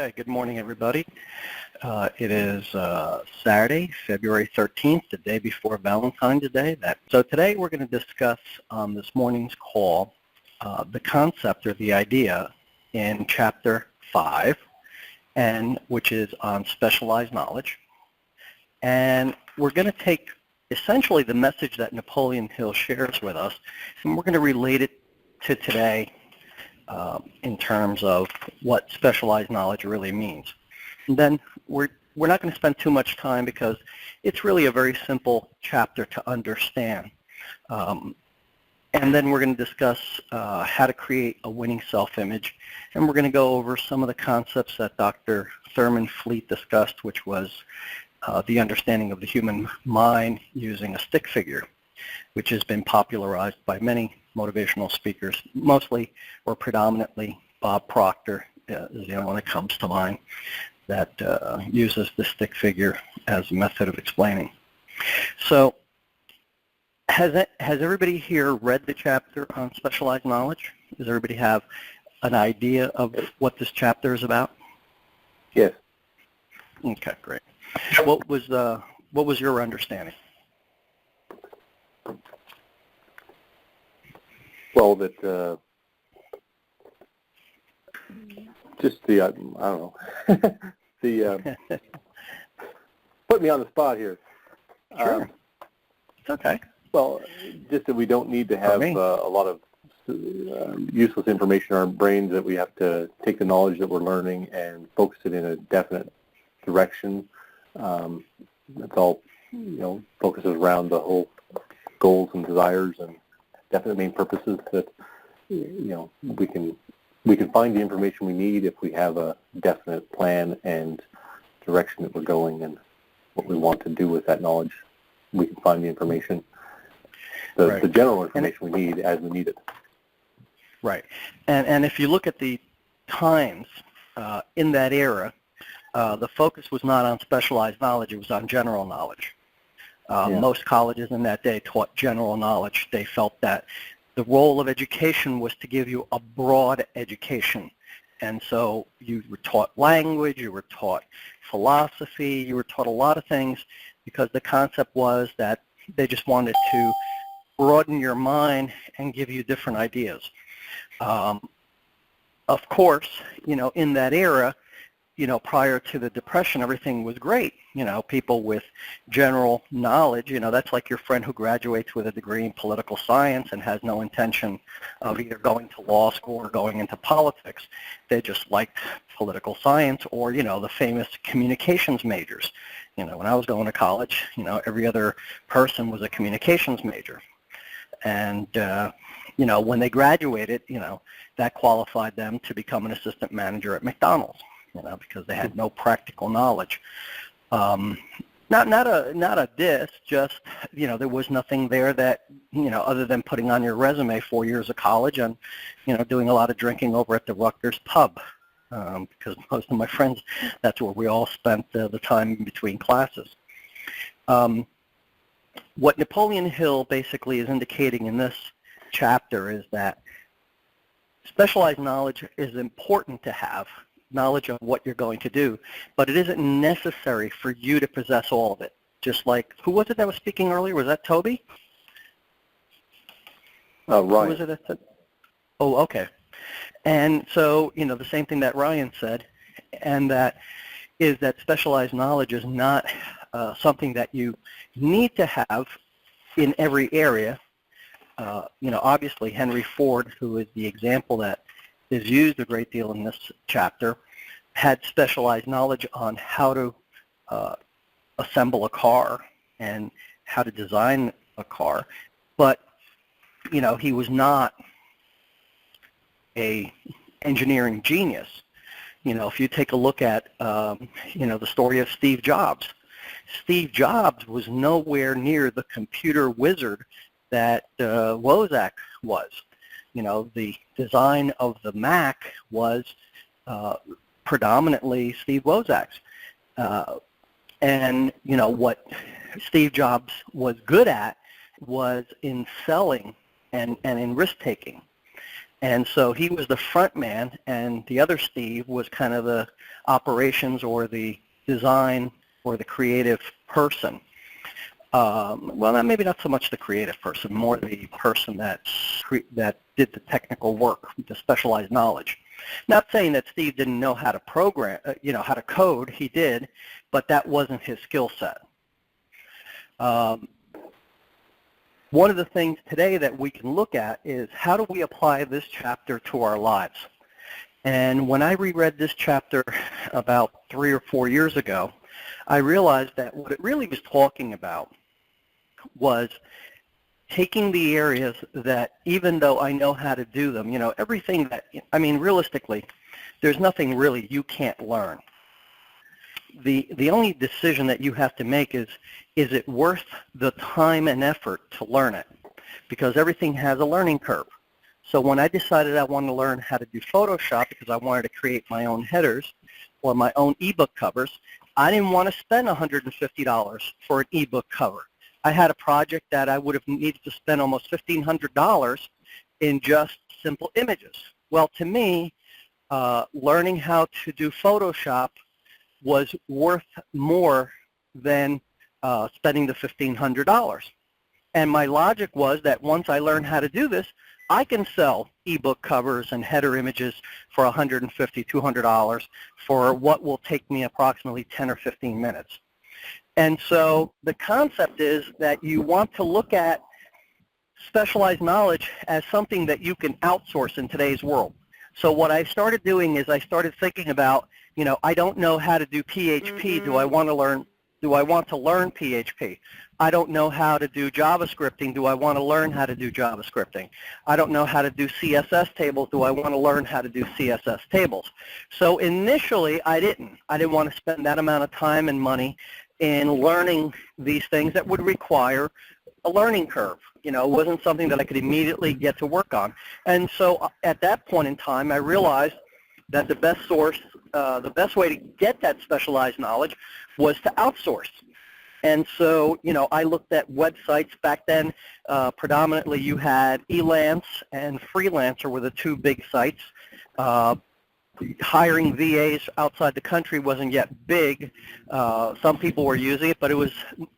Okay, good morning, everybody. It is Saturday, February 13th, the day before Valentine's Day. So today we're going to discuss on this morning's call the concept or the idea in Chapter 5, which is on specialized knowledge. And we're going to take essentially the message that Napoleon Hill shares with us, and we're going to relate it to today in terms of what specialized knowledge really means. And then we're not going to spend too much time because it's really a very simple chapter to understand. And then we're going to discuss how to create a winning self-image, and we're going to go over some of the concepts that Dr. Thurman Fleet discussed, which was the understanding of the human mind using a stick figure, which has been popularized by many motivational speakers, mostly or predominantly Bob Proctor is the only one that comes to mind that uses the stick figure as a method of explaining. So has everybody here read the chapter on specialized knowledge? Does everybody have an idea of what this chapter is about? Yes. Okay, great. What was your understanding? Well, that just the I don't know the put me on the spot here. Sure, it's okay. Well, just that we don't need to have a lot of useless information in our brains. That we have to take the knowledge that we're learning and focus it in a definite direction. That's all, focuses around the whole goals and desires and definite main purposes that, we can find the information we need if we have a definite plan and direction that we're going and what we want to do with that knowledge. We can find the information, the general information we need as we need it. Right. And if you look at the times in that era, the focus was not on specialized knowledge, it was on general knowledge. Most colleges in that day taught general knowledge. They felt that the role of education was to give you a broad education. And so you were taught language, you were taught philosophy, you were taught a lot of things because the concept was that they just wanted to broaden your mind and give you different ideas. Of course, in that era, prior to the Depression, everything was great. People with general knowledge, that's like your friend who graduates with a degree in political science and has no intention of either going to law school or going into politics. They just liked political science or, the famous communications majors. When I was going to college, every other person was a communications major. And, when they graduated, that qualified them to become an assistant manager at McDonald's. Because they had no practical knowledge. Not a diss, just, there was nothing there that, other than putting on your resume 4 years of college and, doing a lot of drinking over at the Rutgers pub. Because most of my friends, that's where we all spent the time in between classes. What Napoleon Hill basically is indicating in this chapter is that specialized knowledge is important to have, knowledge of what you're going to do, but it isn't necessary for you to possess all of it. Just like, who was it that was speaking earlier? Was that Toby? Ryan. Who was it that said? Oh, okay. And so, the same thing that Ryan said, and that is that specialized knowledge is not something that you need to have in every area. Obviously Henry Ford, who is the example that is used a great deal in this chapter, had specialized knowledge on how to assemble a car and how to design a car, but he was not a engineering genius. If you take a look at the story of Steve Jobs, Steve Jobs was nowhere near the computer wizard that Wozniak was. The design of the Mac was predominantly Steve Wozniak's. And, what Steve Jobs was good at was in selling and in risk-taking. And so he was the front man, and the other Steve was kind of the operations or the design or the creative person. Well, maybe not so much the creative person, more the person that did the technical work, the specialized knowledge. Not saying that Steve didn't know how to program, how to code. He did, but that wasn't his skill set. One of the things today that we can look at is how do we apply this chapter to our lives? And when I reread this chapter about 3 or 4 years ago, I realized that what it really was talking about was taking the areas that, even though I know how to do them, everything that, realistically, there's nothing really you can't learn. The only decision that you have to make is it worth the time and effort to learn it? Because everything has a learning curve. So when I decided I wanted to learn how to do Photoshop because I wanted to create my own headers or my own ebook covers, I didn't want to spend $150 for an ebook cover. I had a project that I would have needed to spend almost $1,500 in just simple images. Well, to me, learning how to do Photoshop was worth more than spending the $1,500. And my logic was that once I learned how to do this, I can sell ebook covers and header images for $150, $200 for what will take me approximately 10 or 15 minutes. And so the concept is that you want to look at specialized knowledge as something that you can outsource in today's world. So what I started doing is I started thinking about, I don't know how to do PHP. Do I want to learn PHP? I don't know how to do JavaScripting. Do I want to learn how to do JavaScripting? I don't know how to do CSS tables. Do I want to learn how to do CSS tables? So initially, I didn't want to spend that amount of time and money in learning these things that would require a learning curve. It wasn't something that I could immediately get to work on. And so at that point in time, I realized that the best way to get that specialized knowledge was to outsource. And so, I looked at websites back then. Predominantly, you had Elance and Freelancer were the two big sites. Hiring VAs outside the country wasn't yet big. Some people were using it, but it was,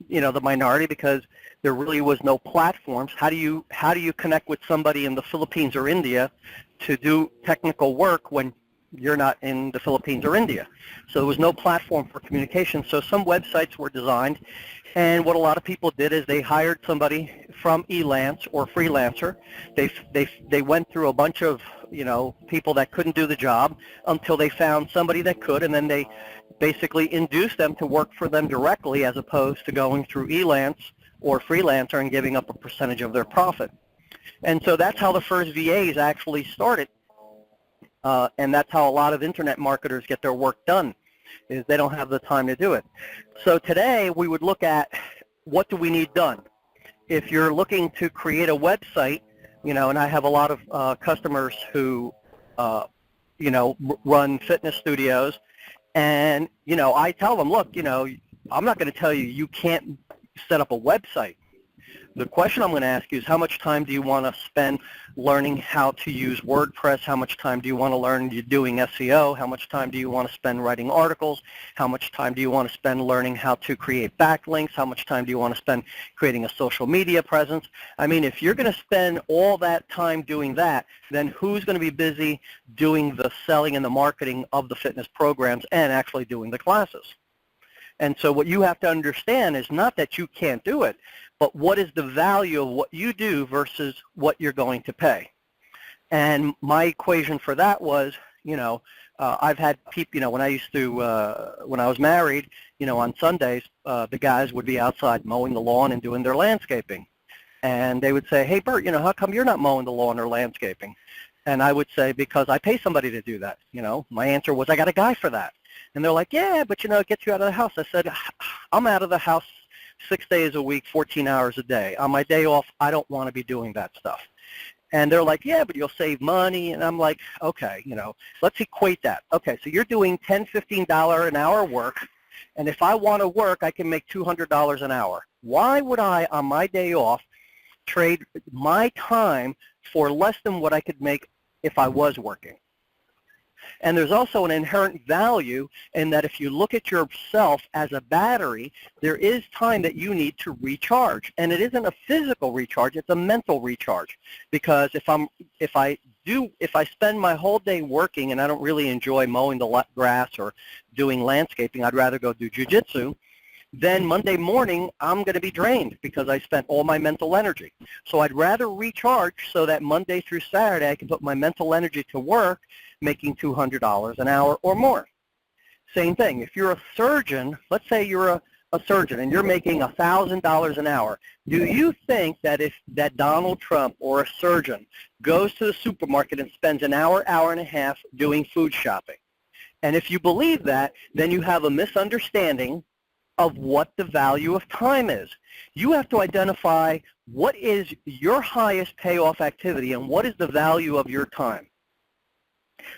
the minority because there really was no platforms. How do you connect with somebody in the Philippines or India to do technical work when you're not in the Philippines or India? So there was no platform for communication. So some websites were designed, and what a lot of people did is they hired somebody from Elance or Freelancer. They went through a bunch of people that couldn't do the job until they found somebody that could, and then they basically induced them to work for them directly as opposed to going through Elance or Freelancer and giving up a percentage of their profit. And so that's how the first VAs actually started. And that's how a lot of internet marketers get their work done, is they don't have the time to do it. So today we would look at what do we need done. If you're looking to create a website, and I have a lot of customers who, run fitness studios, and, I tell them, look, I'm not going to tell you you can't set up a website. The question I'm going to ask you is how much time do you want to spend learning how to use WordPress? How much time do you want to learn doing SEO? How much time do you want to spend writing articles? How much time do you want to spend learning how to create backlinks? How much time do you want to spend creating a social media presence? If you're going to spend all that time doing that, then who's going to be busy doing the selling and the marketing of the fitness programs and actually doing the classes? And so what you have to understand is not that you can't do it, but what is the value of what you do versus what you're going to pay. And my equation for that was, I've had people, when I was married, on Sundays, the guys would be outside mowing the lawn and doing their landscaping. And they would say, hey, Bert, how come you're not mowing the lawn or landscaping? And I would say, because I pay somebody to do that. My answer was, I got a guy for that. And they're like, yeah, but it gets you out of the house. I said, I'm out of the house 6 days a week, 14 hours a day. On my day off, I don't want to be doing that stuff. And they're like, yeah, but you'll save money. And I'm like, okay, let's equate that. Okay, so you're doing $10, $15 an hour work, and if I want to work, I can make $200 an hour. Why would I, on my day off, trade my time for less than what I could make if I was working. And there's also an inherent value in that if you look at yourself as a battery, there is time that you need to recharge. And it isn't a physical recharge, it's a mental recharge. Because if I spend my whole day working and I don't really enjoy mowing the grass or doing landscaping, I'd rather go do jiu-jitsu, then Monday morning I'm going to be drained because I spent all my mental energy. So I'd rather recharge so that Monday through Saturday I can put my mental energy to work making $200 an hour or more. Same thing. If you're a surgeon, let's say you're a surgeon and you're making $1,000 an hour, do you think that if that Donald Trump or a surgeon goes to the supermarket and spends an hour, hour and a half doing food shopping? And if you believe that, then you have a misunderstanding of what the value of time is. You have to identify what is your highest payoff activity and what is the value of your time.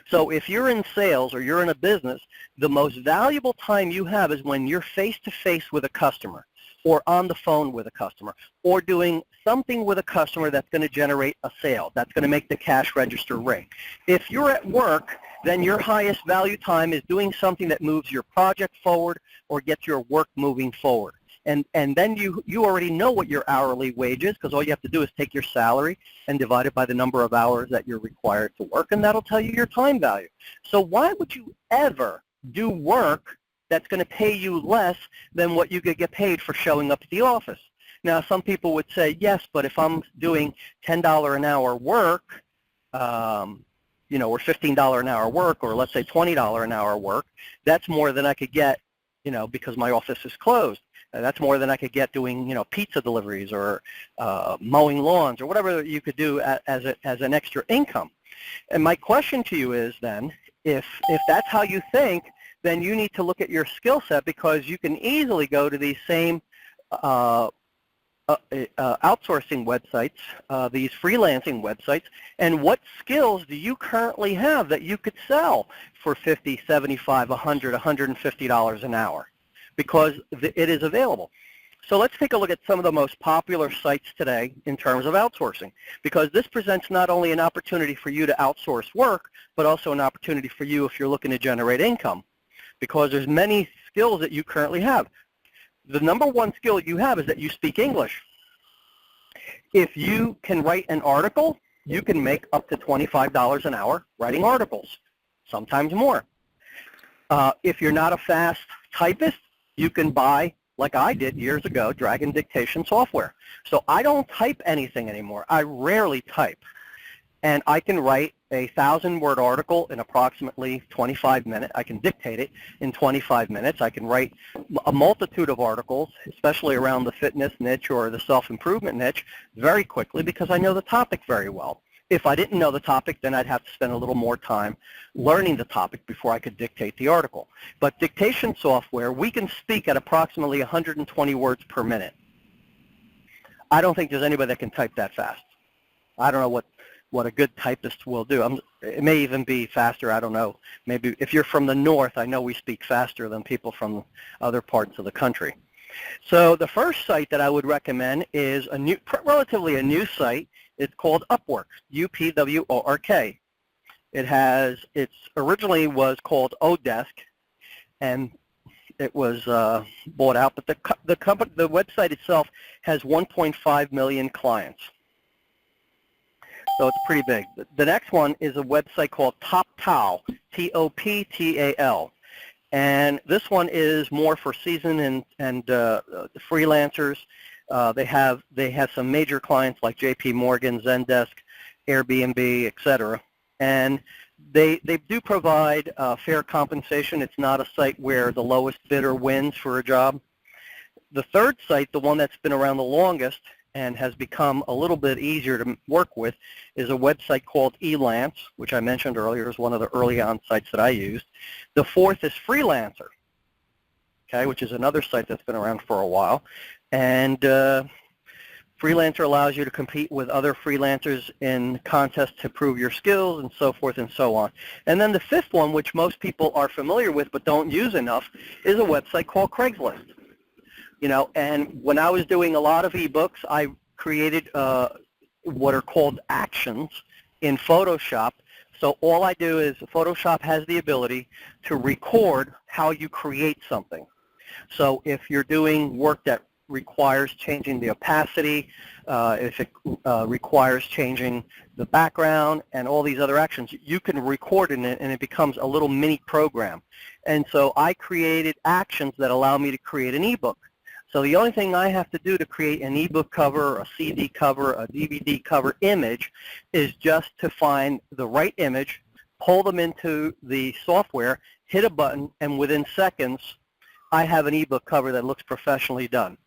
So if you're in sales or you're in a business, the most valuable time you have is when you're face-to-face with a customer or on the phone with a customer or doing something with a customer that's going to generate a sale, that's going to make the cash register ring. If you're at work, then your highest value time is doing something that moves your project forward or gets your work moving forward. And then you already know what your hourly wage is because all you have to do is take your salary and divide it by the number of hours that you're required to work, and that'll tell you your time value. So why would you ever do work that's going to pay you less than what you could get paid for showing up at the office? Now, some people would say, yes, but if I'm doing $10 an hour work, or $15 an hour work, or let's say $20 an hour work, that's more than I could get, because my office is closed. That's more than I could get doing, pizza deliveries or mowing lawns or whatever you could do as an extra income. And my question to you is then, if that's how you think, then you need to look at your skill set because you can easily go to these same outsourcing websites, these freelancing websites, and what skills do you currently have that you could sell for $50, $75, $100, $150 an hour? Because it is available. So let's take a look at some of the most popular sites today in terms of outsourcing, because this presents not only an opportunity for you to outsource work, but also an opportunity for you if you're looking to generate income, because there's many skills that you currently have. The number one skill you have is that you speak English. If you can write an article, you can make up to $25 an hour writing articles, sometimes more. If you're not a fast typist, you can buy, like I did years ago, Dragon dictation software. So I don't type anything anymore. I rarely type. And I can write a 1,000-word article in approximately 25 minutes. I can dictate it in 25 minutes. I can write a multitude of articles, especially around the fitness niche or the self-improvement niche, very quickly because I know the topic very well. If I didn't know the topic, then I'd have to spend a little more time learning the topic before I could dictate the article. But dictation software, we can speak at approximately 120 words per minute. I don't think there's anybody that can type that fast. I don't know what a good typist will do. It may even be faster, I don't know. Maybe if you're from the north, I know we speak faster than people from other parts of the country. So the first site that I would recommend is relatively a new site. It's called Upwork, U-P-W-O-R-K. It originally was called Odesk, and it was bought out, but the website itself has 1.5 million clients. So it's pretty big. The next one is a website called TopTal, T-O-P-T-A-L. And this one is more for seasoned and freelancers. They have some major clients like J.P. Morgan, Zendesk, Airbnb, etc. And they do provide fair compensation. It's not a site where the lowest bidder wins for a job. The third site, the one that's been around the longest and has become a little bit easier to work with, is a website called Elance, which I mentioned earlier is one of the early on sites that I used. The fourth is Freelancer, okay, which is another site that's been around for a while. And Freelancer allows you to compete with other freelancers in contests to prove your skills and so forth and so on. And then the fifth one, which most people are familiar with but don't use enough, is a website called Craigslist. And when I was doing a lot of ebooks, I created what are called actions in Photoshop So all I do is Photoshop has the ability to record how you create something. So if you're doing work that requires changing the opacity, if it requires changing the background and all these other actions, you can record in it and it becomes a little mini program. And so I created actions that allow me to create an ebook. So the only thing I have to do to create an ebook cover, a CD cover, a DVD cover image is just to find the right image, pull them into the software, hit a button, and within seconds I have an ebook cover that looks professionally done.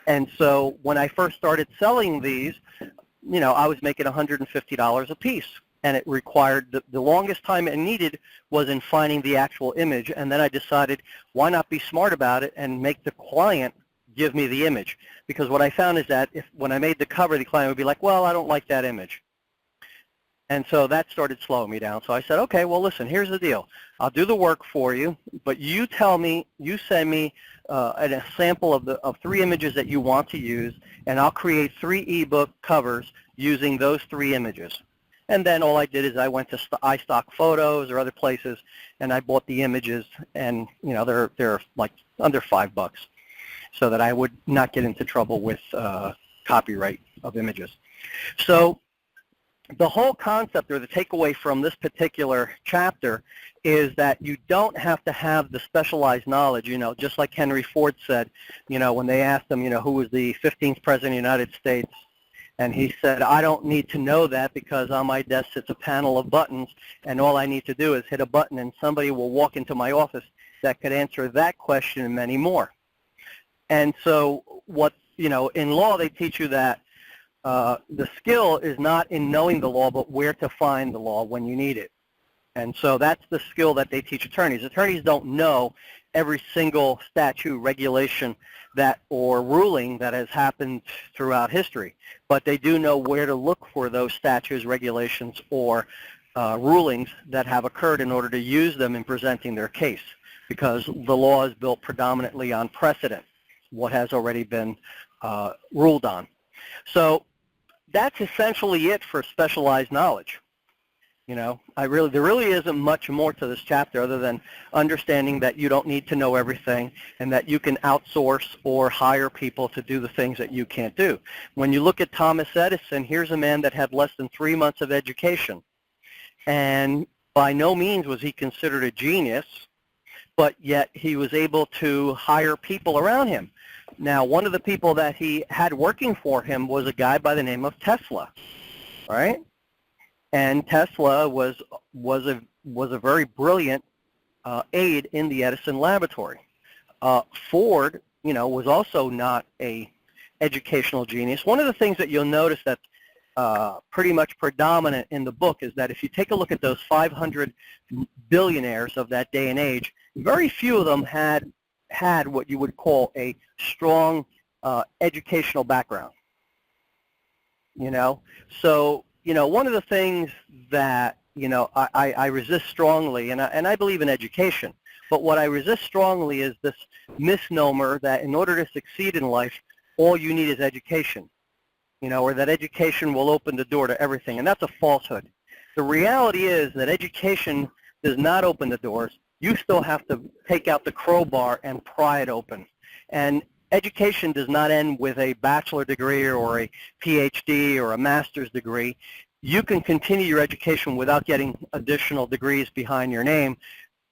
And so when I first started selling these, you know, I was making $150 a piece. And it required, the longest time it needed was in finding the actual image. And then I decided, why not be smart about it and make the client give me the image? Because what I found is that when I made the cover, the client would be like, well, I don't like that image. And so that started slowing me down. So I said, okay, well, listen, here's the deal. I'll do the work for you, but you tell me, you send me a sample of 3 images that you want to use, and I'll create 3 ebook covers using those 3 images. And then all I did is I went to iStock Photos or other places, and I bought the images, and you know they're like under $5, so that I would not get into trouble with copyright of images. So the whole concept, or the takeaway from this particular chapter, is that you don't have to have the specialized knowledge. You know, just like Henry Ford said, you know, when they asked him, you know, who was the 15th president of the United States. And he said, I don't need to know that because on my desk sits a panel of buttons, and all I need to do is hit a button and somebody will walk into my office that could answer that question and many more. And so what, you know, in law they teach you that the skill is not in knowing the law, but where to find the law when you need it. And so that's the skill that they teach attorneys. Attorneys don't know every single statute, regulation, that or ruling that has happened throughout history, but they do know where to look for those statutes, regulations, or rulings that have occurred in order to use them in presenting their case, because the law is built predominantly on precedent, what has already been ruled on. So that's essentially it for specialized knowledge. You know, there really isn't much more to this chapter other than understanding that you don't need to know everything and that you can outsource or hire people to do the things that you can't do. When you look at Thomas Edison, here's a man that had less than 3 months of education, and by no means was he considered a genius, but yet he was able to hire people around him. Now, one of the people that he had working for him was a guy by the name of Tesla, right? And Tesla was a very brilliant aide in the Edison laboratory. Ford, you know, was also not a educational genius. One of the things that you'll notice that's pretty much predominant in the book is that if you take a look at those 500 billionaires of that day and age, very few of them had what you would call a strong educational background. You know, so you know, one of the things that, you know, I resist strongly, and I believe in education, but what I resist strongly is this misnomer that in order to succeed in life, all you need is education, you know, or that education will open the door to everything, and that's a falsehood. The reality is that education does not open the doors. You still have to take out the crowbar and pry it open. And education does not end with a bachelor degree or a PhD or a master's degree. You can continue your education without getting additional degrees behind your name,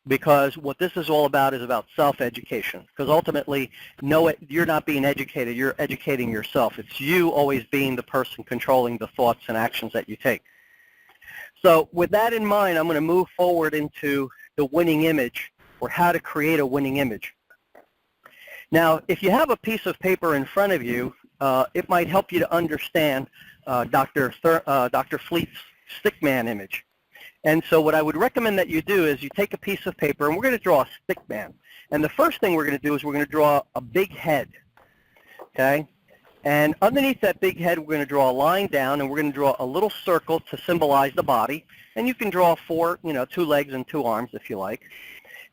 because what this is all about is about self-education. Because ultimately, you're not being educated, you're educating yourself. It's you always being the person controlling the thoughts and actions that you take. So with that in mind, I'm going to move forward into the winning image, or how to create a winning image. Now, if you have a piece of paper in front of you, it might help you to understand Dr. Fleet's stickman image. And so what I would recommend that you do is you take a piece of paper, and we're going to draw a stickman. And the first thing we're going to do is we're going to draw a big head, okay? And underneath that big head, we're going to draw a line down, and we're going to draw a little circle to symbolize the body. And you can draw 4, you know, 2 legs and 2 arms if you like.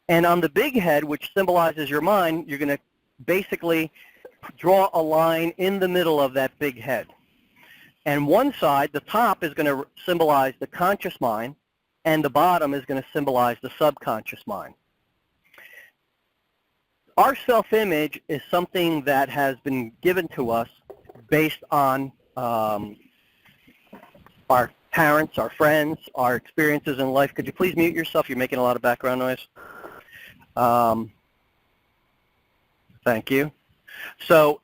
And on the big head, which symbolizes your mind, you're going to basically draw a line in the middle of that big head. And one side, the top, is going to symbolize the conscious mind, and the bottom is going to symbolize the subconscious mind. Our self-image is something that has been given to us based on our parents, our friends, our experiences in life. Could you please mute yourself? You're making a lot of background noise. Thank you. So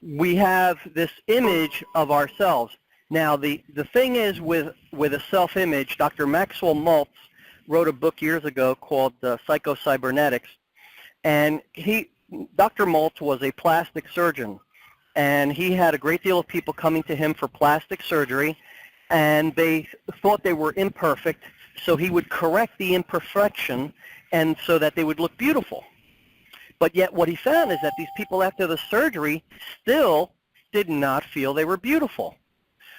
we have this image of ourselves. Now, the thing is with a self-image, Dr. Maxwell Maltz wrote a book years ago called Psycho-Cybernetics, and Dr. Maltz was a plastic surgeon, and he had a great deal of people coming to him for plastic surgery, and they thought they were imperfect, so he would correct the imperfection and so that they would look beautiful. But yet what he found is that these people after the surgery still did not feel they were beautiful.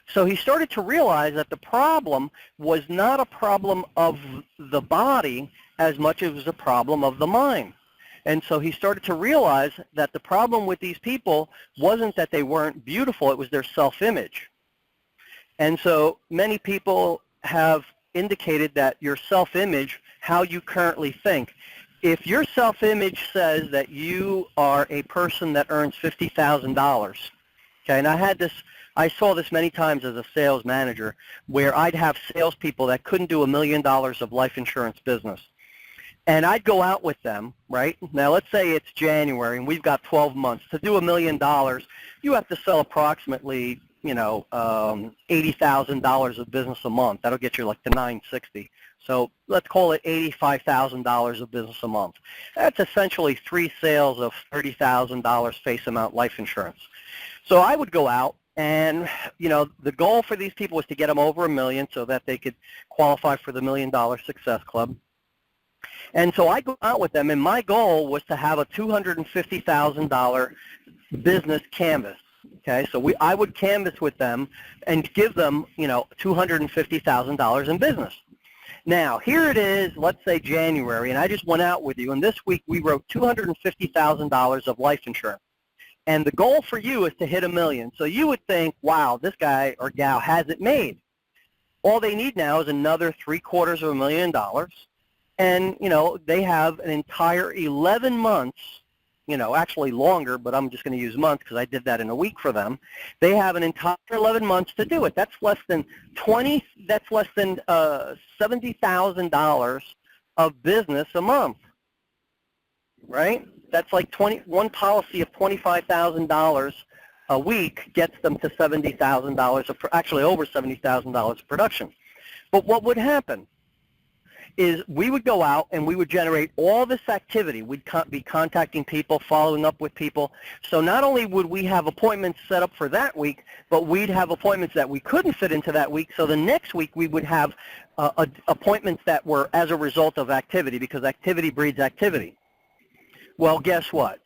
So he started to realize that the problem was not a problem of the body as much as it was a problem of the mind. And so he started to realize that the problem with these people wasn't that they weren't beautiful, it was their self-image. And so many people have indicated that your self-image, how you currently think, if your self-image says that you are a person that earns $50,000, okay, and I saw this many times as a sales manager, where I'd have salespeople that couldn't do $1 million of life insurance business. And I'd go out with them, right? Now, let's say it's January, and we've got 12 months. To do $1 million, you have to sell approximately, $80,000 of business a month. That'll get you like to $960. So let's call it $85,000 of business a month. That's essentially 3 sales of $30,000 face amount life insurance. So I would go out, and the goal for these people was to get them over $1 million so that they could qualify for the $1 Million Success Club. And so I go out with them, and my goal was to have a $250,000 business canvas. Okay, so I would canvas with them and give them, $250,000 in business. Now, here it is, let's say January, and I just went out with you, and this week we wrote $250,000 of life insurance. And the goal for you is to hit $1 million. So you would think, wow, this guy or gal has it made. All they need now is another $750,000. And, they have an entire 11 months, actually longer, but I'm just going to use months because I did that in a week for them. They have an entire 11 months to do it. That's less than $70,000 of business a month, right? That's like one policy of $25,000 a week gets them to $70,000, actually over $70,000 of production. But what would happen is we would go out and we would generate all this activity. We'd be contacting people, following up with people. So not only would we have appointments set up for that week, but we'd have appointments that we couldn't fit into that week. So the next week we would have appointments that were as a result of activity, because activity breeds activity. Well, guess what?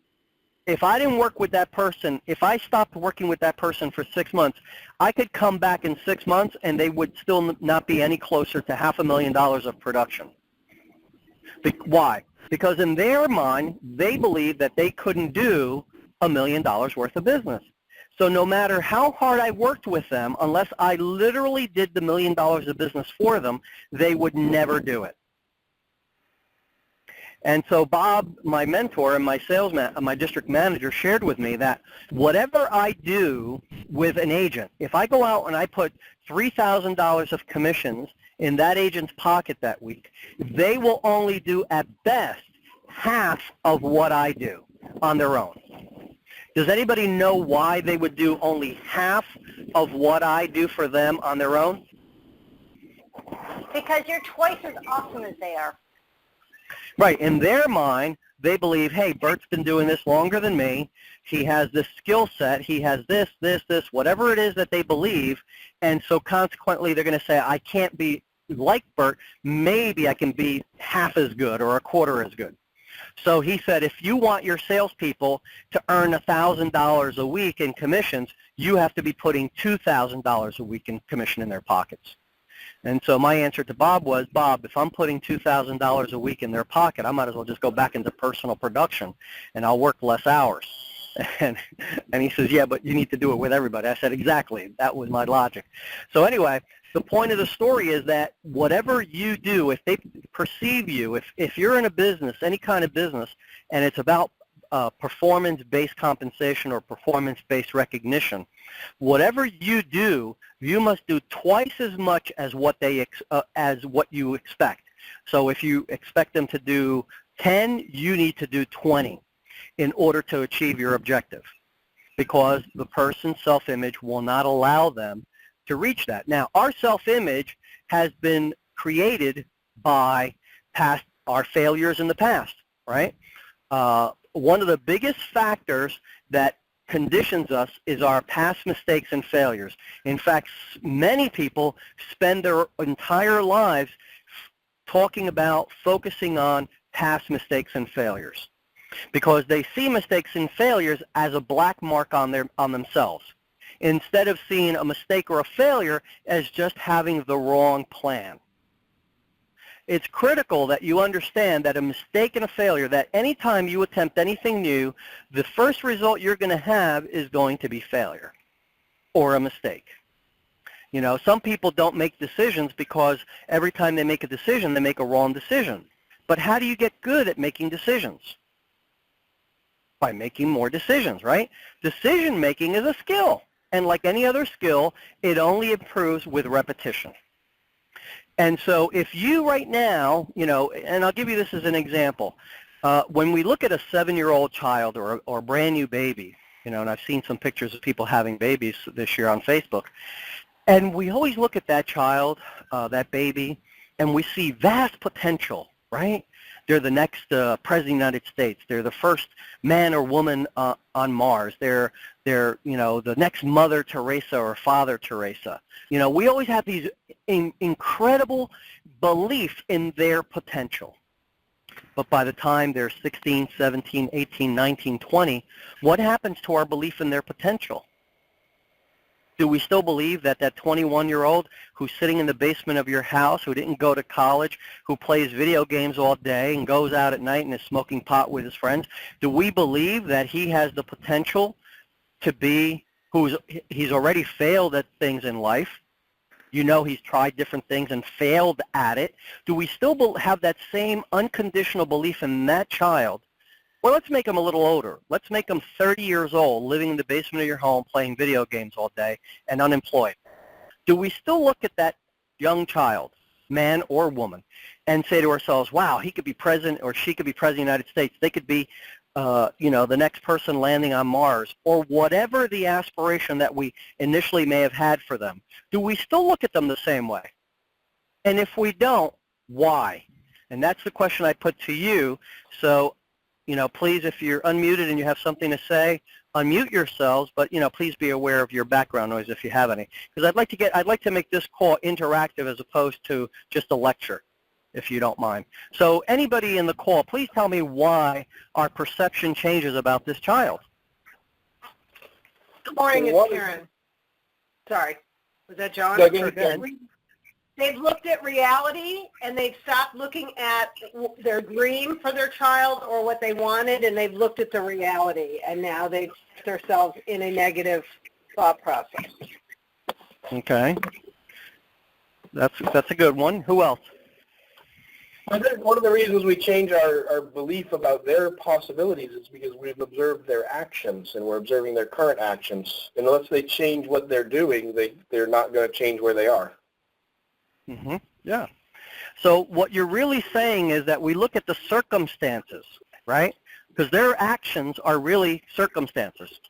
If I didn't work with that person, if I stopped working with that person for 6 months, I could come back in 6 months and they would still not be any closer to $500,000 of production. Why? Because in their mind, they believe that they couldn't do $1 million worth of business. So no matter how hard I worked with them, unless I literally did the $1 million of business for them, they would never do it. And so Bob, my mentor and my my district manager, shared with me that whatever I do with an agent, if I go out and I put $3,000 of commissions in that agent's pocket that week, they will only do at best half of what I do on their own. Does anybody know why they would do only half of what I do for them on their own? Because you're twice as awesome as they are. Right. In their mind, they believe, hey, Bert's been doing this longer than me. He has this skill set. He has this, whatever it is that they believe. And so consequently, they're going to say, I can't be like Bert. Maybe I can be half as good or a quarter as good. So he said, if you want your salespeople to earn $1,000 a week in commissions, you have to be putting $2,000 a week in commission in their pockets. And so my answer to Bob was, Bob, if I'm putting $2,000 a week in their pocket, I might as well just go back into personal production, and I'll work less hours. And he says, yeah, but you need to do it with everybody. I said, exactly. That was my logic. So anyway, the point of the story is that whatever you do, if they perceive you, if you're in a business, any kind of business, and it's about performance-based compensation or performance-based recognition, whatever you do, you must do twice as much as what you expect. So if you expect them to do 10, you need to do 20 in order to achieve your objective, because the person's self-image will not allow them to reach that. Now, our self-image has been created by our failures in the past, right? One of the biggest factors that conditions us is our past mistakes and failures. In fact, many people spend their entire lives focusing on past mistakes and failures, because they see mistakes and failures as a black mark on themselves, instead of seeing a mistake or a failure as just having the wrong plan. It's critical that you understand that a mistake and a failure, that anytime you attempt anything new, the first result you're going to have is going to be failure or a mistake. You know, some people don't make decisions because every time they make a decision, they make a wrong decision. But how do you get good at making decisions? By making more decisions, right? Decision making is a skill. And like any other skill, it only improves with repetition. And so if you right now, you know, and I'll give you this as an example. When we look at a 7-year-old child or a brand new baby, you know, and I've seen some pictures of people having babies this year on Facebook, and we always look at that child, that baby, and we see vast potential, right? They're the next president of the United States. They're the first man or woman on Mars. They're you know, the next Mother Teresa or Father Teresa. You know, we always have these incredible belief in their potential. But by the time they're 16, 17, 18, 19, 20, what happens to our belief in their potential? Do we still believe that that 21-year-old who's sitting in the basement of your house, who didn't go to college, who plays video games all day and goes out at night and is smoking pot with his friends, do we believe that he has the potential to be he's already failed at things in life? You know, he's tried different things and failed at it. Do we still have that same unconditional belief in that child? Well, let's make him a little older. Let's make him 30 years old, living in the basement of your home, playing video games all day, and unemployed. Do we still look at that young child, man or woman, and say to ourselves, wow, he could be president or she could be president of the United States. They could be, you know, the next person landing on Mars, or whatever the aspiration that we initially may have had for them. Do we still look at them the same way? And if we don't, why? And that's the question I put to you. So, you know, please, if you're unmuted and you have something to say, unmute yourselves, but, you know, please be aware of your background noise if you have any. Because I'd like to make this call interactive as opposed to just a lecture, if you don't mind. So anybody in the call, please tell me why our perception changes about this child. Good morning, it's Karen. Sorry. Was that John? They've looked at reality, and they've stopped looking at their dream for their child or what they wanted, and they've looked at the reality, and now they've put themselves in a negative thought process. Okay. That's a good one. Who else? I think one of the reasons we change our belief about their possibilities is because we've observed their actions, and we're observing their current actions. And unless they change what they're doing, they're not going to change where they are. Mm-hmm. Yeah. So what you're really saying is that we look at the circumstances, right? Because their actions are really circumstances,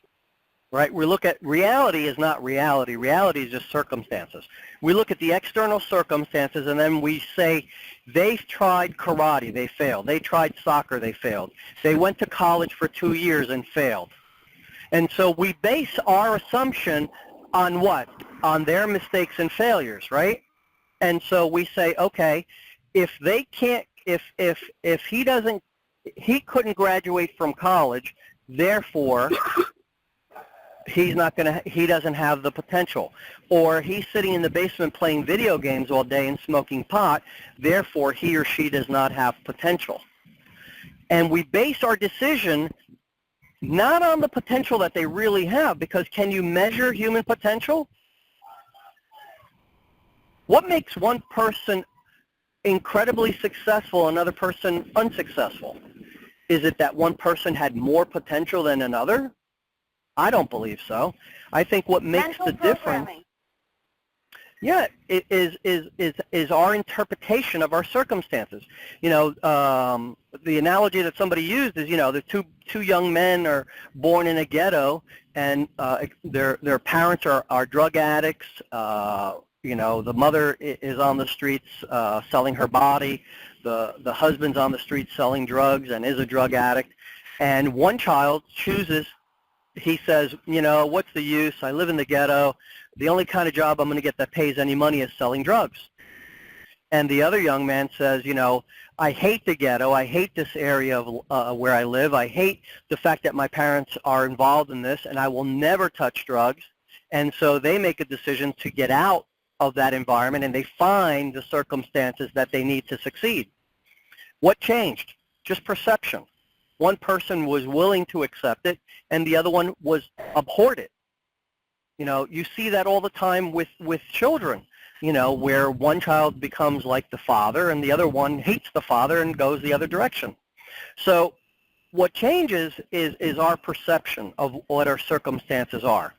right? We look at reality is not reality. Reality is just circumstances. We look at the external circumstances, and then we say, they tried karate, they failed. They tried soccer, they failed. They went to college for 2 years and failed. And so we base our assumption on what? On their mistakes and failures, right? And so we say, okay, if they can't, if he couldn't graduate from college, therefore he doesn't have the potential. Or he's sitting in the basement playing video games all day and smoking pot, therefore he or she does not have potential. And we base our decision not on the potential that they really have, because can you measure human potential? What makes one person incredibly successful, another person unsuccessful? Is it that one person had more potential than another? I don't believe so. I think what makes the difference, yeah, it is our interpretation of our circumstances. You know, the analogy that somebody used is, you know, the two young men are born in a ghetto, and their parents are drug addicts. You know, the mother is on the streets selling her body. The husband's on the streets selling drugs and is a drug addict. And one child chooses, he says, you know, what's the use? I live in the ghetto. The only kind of job I'm going to get that pays any money is selling drugs. And the other young man says, you know, I hate the ghetto. I hate this area of where I live. I hate the fact that my parents are involved in this, and I will never touch drugs. And so they make a decision to get out of that environment, and they find the circumstances that they need to succeed. What changed? Just perception. One person was willing to accept it, and the other one was abhorred it. You know, you see that all the time with children, you know, where one child becomes like the father and the other one hates the father and goes the other direction. So what changes is our perception of what our circumstances are.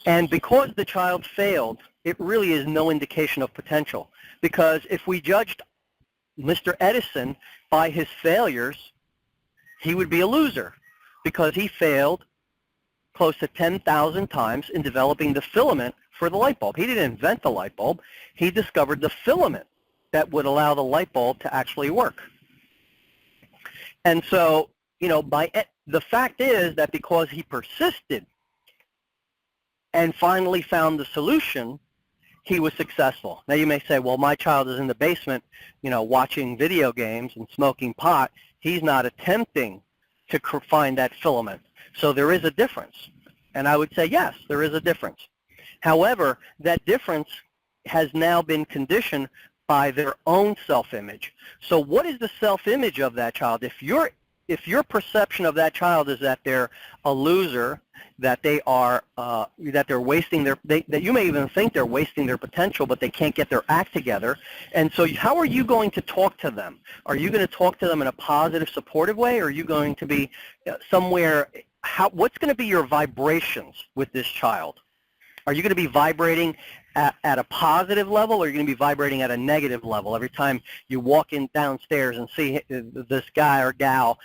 And because the child failed, it really is no indication of potential. Because if we judged Mr. Edison by his failures, he would be a loser, because he failed close to 10,000 times in developing the filament for the light bulb. He didn't invent the light bulb. He discovered the filament that would allow the light bulb to actually work. And so, you know, the fact is that because he persisted and finally found the solution, he was successful. Now you may say, well, my child is in the basement, you know, watching video games and smoking pot. He's not attempting to find that filament. So there is a difference. And I would say, yes, there is a difference. However, that difference has now been conditioned by their own self-image. So what is the self-image of that child? If your perception of that child is that they're a loser, that they are that they're wasting that you may even think they're wasting their potential, but they can't get their act together. And so how are you going to talk to them? Are you going to talk to them in a positive, supportive way, or are you going to be somewhere? What's going to be your vibrations with this child? Are you going to be vibrating at a positive level, or are you going to be vibrating at a negative level every time you walk in downstairs and see this guy or gal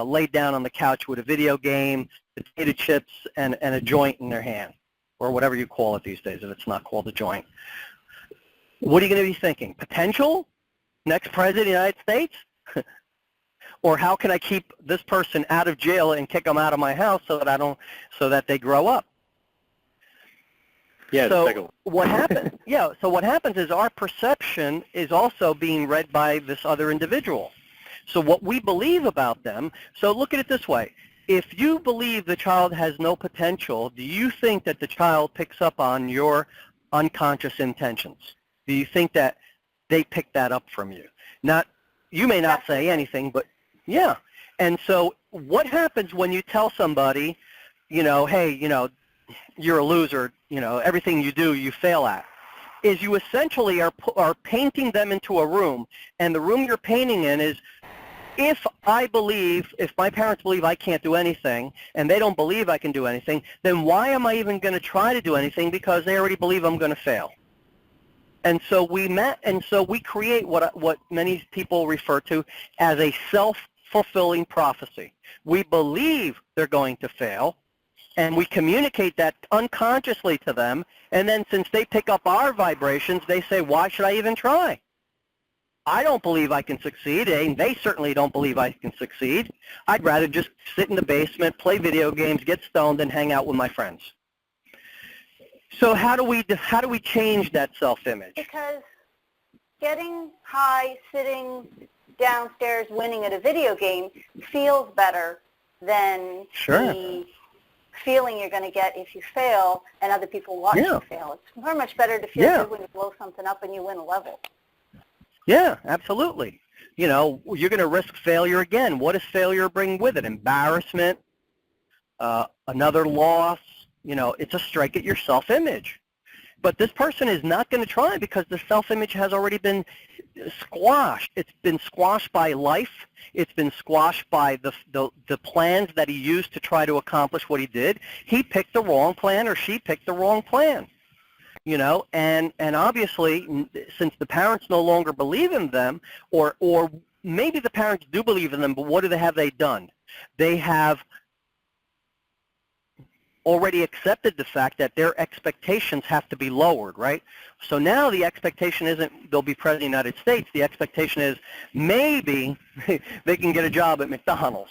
laid down on the couch with a video game, potato chips, and a joint in their hand, or whatever you call it these days if it's not called a joint? What are you going to be thinking? Potential? Next president of the United States? Or how can I keep this person out of jail and kick them out of my house so that they grow up? Yeah, so what happens? Yeah. So what happens is our perception is also being read by this other individual. So what we believe about them. So look at it this way: if you believe the child has no potential, do you think that the child picks up on your unconscious intentions? Do you think that they pick that up from you? Not. You may not say anything, but yeah. And so what happens when you tell somebody, you know, hey, you know, you're a loser, you know, everything you do, you fail at, is you essentially are painting them into a room, and the room you're painting in is, if my parents believe I can't do anything, and they don't believe I can do anything, then why am I even going to try to do anything, because they already believe I'm going to fail? And so we create what many people refer to as a self-fulfilling prophecy. We believe they're going to fail, and we communicate that unconsciously to them, and then since they pick up our vibrations, they say, why should I even try? I don't believe I can succeed, and they certainly don't believe I can succeed. I'd rather just sit in the basement, play video games, get stoned, and hang out with my friends. So how do we change that self-image? Because getting high, sitting downstairs, winning at a video game feels better than the feeling you're going to get if you fail and other people watch you fail. It's far much better to feel good when you blow something up and you win a level. Yeah, absolutely. You know, you're going to risk failure again. What does failure bring with it? Embarrassment, another loss, it's a strike at your self-image. But this person is not going to try because the self-image has already been squashed. It's been squashed by life. It's been squashed by the plans that he used to try to accomplish what he did. He picked the wrong plan, or she picked the wrong plan. And obviously, since the parents no longer believe in them, or maybe the parents do believe in them, but what have they done? They have already accepted the fact that their expectations have to be lowered, right? So now the expectation isn't they'll be president of the United States. The expectation is maybe they can get a job at McDonald's,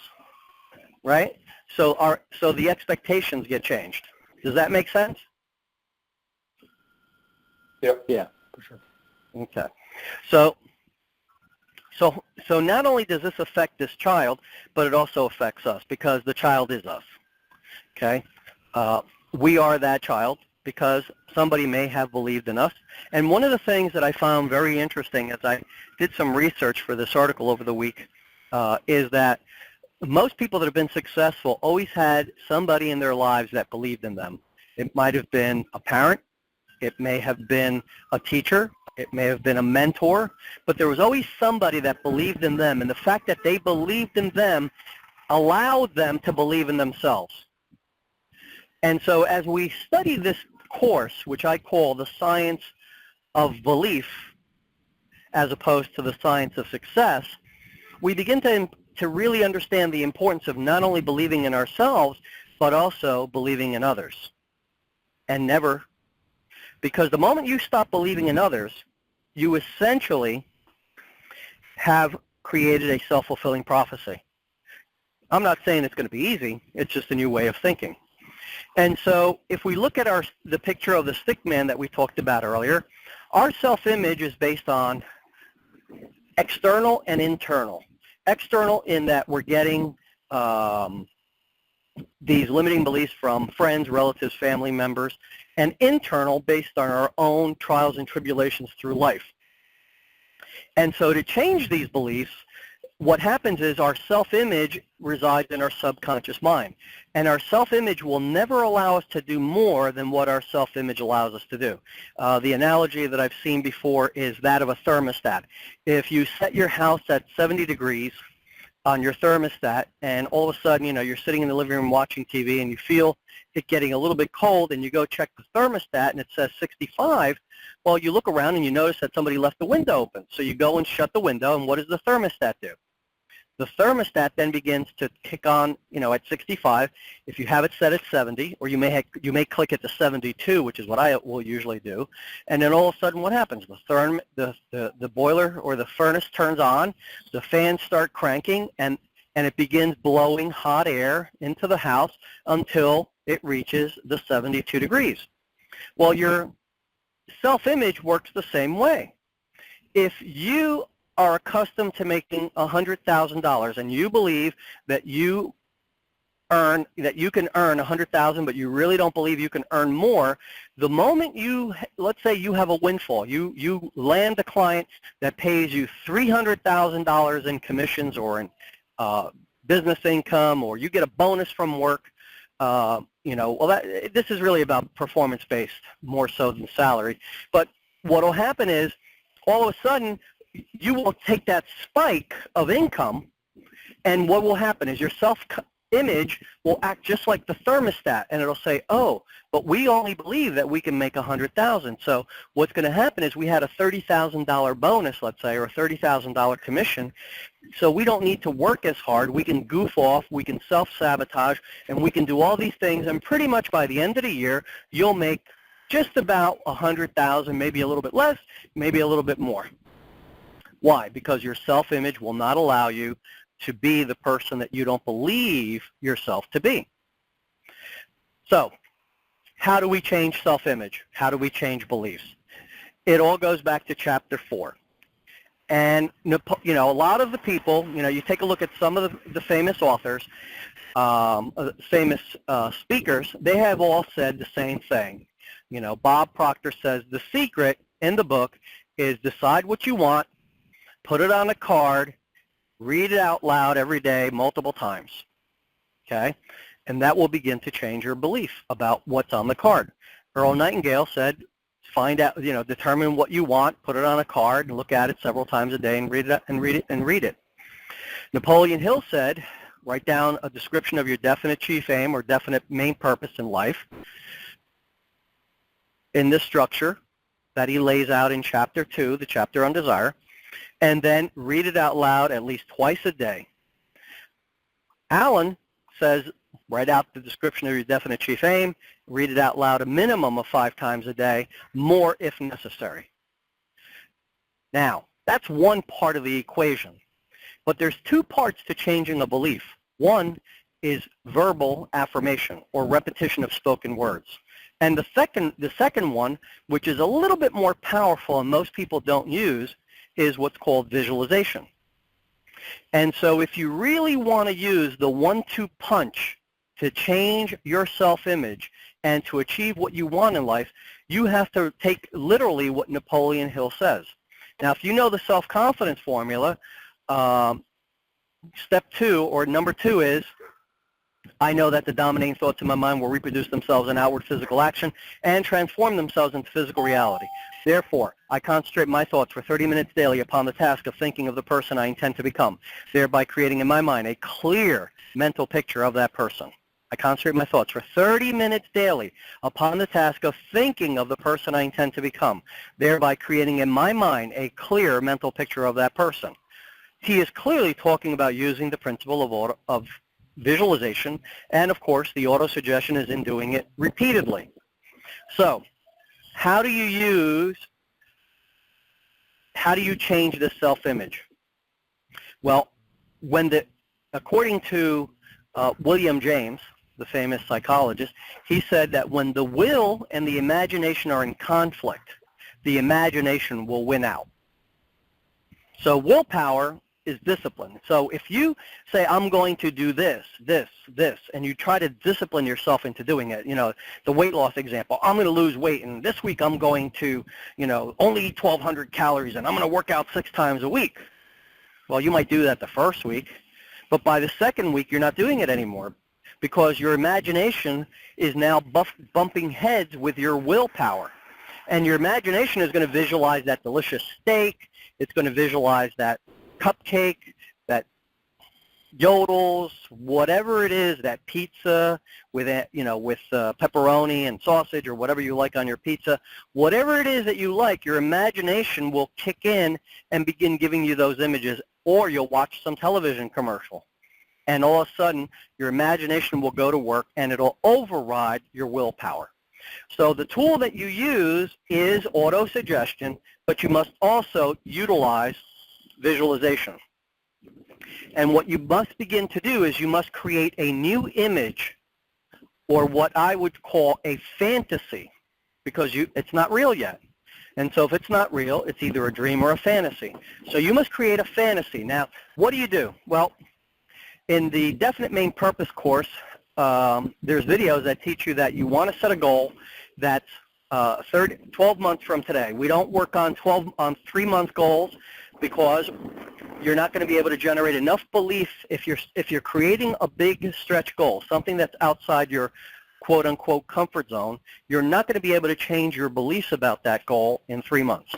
right? So the expectations get changed. Does that make sense? Yep. Yeah, for sure. Okay. So not only does this affect this child, but it also affects us because the child is us. Okay. We are that child because somebody may have believed in us. And one of the things that I found very interesting as I did some research for this article over the week is that most people that have been successful always had somebody in their lives that believed in them. It might have been a parent. It may have been a teacher. It may have been a mentor. But there was always somebody that believed in them. And the fact that they believed in them allowed them to believe in themselves. And so as we study this course, which I call the science of belief as opposed to the science of success, we begin to really understand the importance of not only believing in ourselves, but also believing in others. And never, because the moment you stop believing in others, you essentially have created a self-fulfilling prophecy. I'm not saying it's going to be easy, it's just a new way of thinking. And so if we look at the picture of the stick man that we talked about earlier, our self-image is based on external and internal. External in that we're getting these limiting beliefs from friends, relatives, family members, and internal based on our own trials and tribulations through life. And so to change these beliefs, what happens is our self-image resides in our subconscious mind. And our self-image will never allow us to do more than what our self-image allows us to do. The analogy that I've seen before is that of a thermostat. If you set your house at 70 degrees on your thermostat, and all of a sudden, you're sitting in the living room watching TV and you feel it getting a little bit cold, and you go check the thermostat and it says 65, well, you look around and you notice that somebody left the window open. So you go and shut the window, and what does the thermostat do? The thermostat then begins to kick on, at 65. If you have it set at 70, or you may click it to 72, which is what I will usually do, and then all of a sudden, what happens? The boiler or the furnace turns on, the fans start cranking, and it begins blowing hot air into the house until it reaches the 72 degrees. Well, your self-image works the same way. If you are accustomed to making $100,000 and you believe that you can earn $100,000, but you really don't believe you can earn more, the moment let's say you have a windfall, you land a client that pays you $300,000 in commissions or in business income, or you get a bonus from work, this is really about performance-based more so than salary. But what will happen is all of a sudden you will take that spike of income, and what will happen is your self-image will act just like the thermostat, and it'll say, oh, but we only believe that we can make $100,000. So what's going to happen is we had a $30,000 bonus, let's say, or a $30,000 commission, so we don't need to work as hard. We can goof off, we can self-sabotage, and we can do all these things, and pretty much by the end of the year, you'll make just about $100,000, maybe a little bit less, maybe a little bit more. Why? Because your self-image will not allow you to be the person that you don't believe yourself to be. So, how do we change self-image? How do we change beliefs? It all goes back to chapter 4. And, a lot of the people, you take a look at some of the famous authors, famous speakers, they have all said the same thing. Bob Proctor says the secret in the book is decide what you want, put it on a card, read it out loud every day multiple times, okay? and that will begin to change your belief about what's on the card. Earl Nightingale said, find out, determine what you want, put it on a card, and look at it several times a day and read it. Napoleon Hill said, write down a description of your definite chief aim or definite main purpose in life in this structure that he lays out in Chapter 2, the chapter on desire, and then read it out loud at least twice a day. Allen says, write out the description of your definite chief aim, read it out loud a minimum of 5 times a day, more if necessary. Now, that's one part of the equation, but there's 2 parts to changing a belief. One is verbal affirmation or repetition of spoken words. And the second one, which is a little bit more powerful and most people don't use, is what's called visualization. And so if you really want to use the 1-2 punch to change your self-image and to achieve what you want in life, you have to take literally what Napoleon Hill says. Now, if you know the self-confidence formula, step 2 or number 2 is, I know that the dominating thoughts in my mind will reproduce themselves in outward physical action and transform themselves into physical reality. Therefore, I concentrate my thoughts for 30 minutes daily upon the task of thinking of the person I intend to become, thereby creating in my mind a clear mental picture of that person. I concentrate my thoughts for 30 minutes daily upon the task of thinking of the person I intend to become, thereby creating in my mind a clear mental picture of that person. He is clearly talking about using the principle of visualization, and of course the auto-suggestion is in doing it repeatedly. So how do you change this self-image? Well, according to William James, the famous psychologist, he said that when the will and the imagination are in conflict, the imagination will win out. So willpower is discipline. So if you say, I'm going to do this, this, this, and you try to discipline yourself into doing it, the weight loss example, I'm going to lose weight, and this week I'm going to, only eat 1,200 calories, and I'm going to work out 6 times a week. Well, you might do that the first week, but by the second week, you're not doing it anymore because your imagination is now bumping heads with your willpower. And your imagination is going to visualize that delicious steak. It's going to visualize that cupcake, that yodels, whatever it is, that pizza with pepperoni and sausage or whatever you like on your pizza, whatever it is that you like, your imagination will kick in and begin giving you those images, or you'll watch some television commercial. And all of a sudden, your imagination will go to work and it'll override your willpower. So the tool that you use is auto-suggestion, but you must also utilize visualization. And what you must begin to do is you must create a new image, or what I would call a fantasy, because it's not real yet. And so if it's not real, it's either a dream or a fantasy. So you must create a fantasy. Now, what do? Well, in the Definite Main Purpose course, there's videos that teach you that you want to set a goal that's 12 months from today. We don't work on 3-month goals because you're not going to be able to generate enough belief if you're creating a big stretch goal, something that's outside your quote-unquote comfort zone. You're not going to be able to change your beliefs about that goal in 3 months.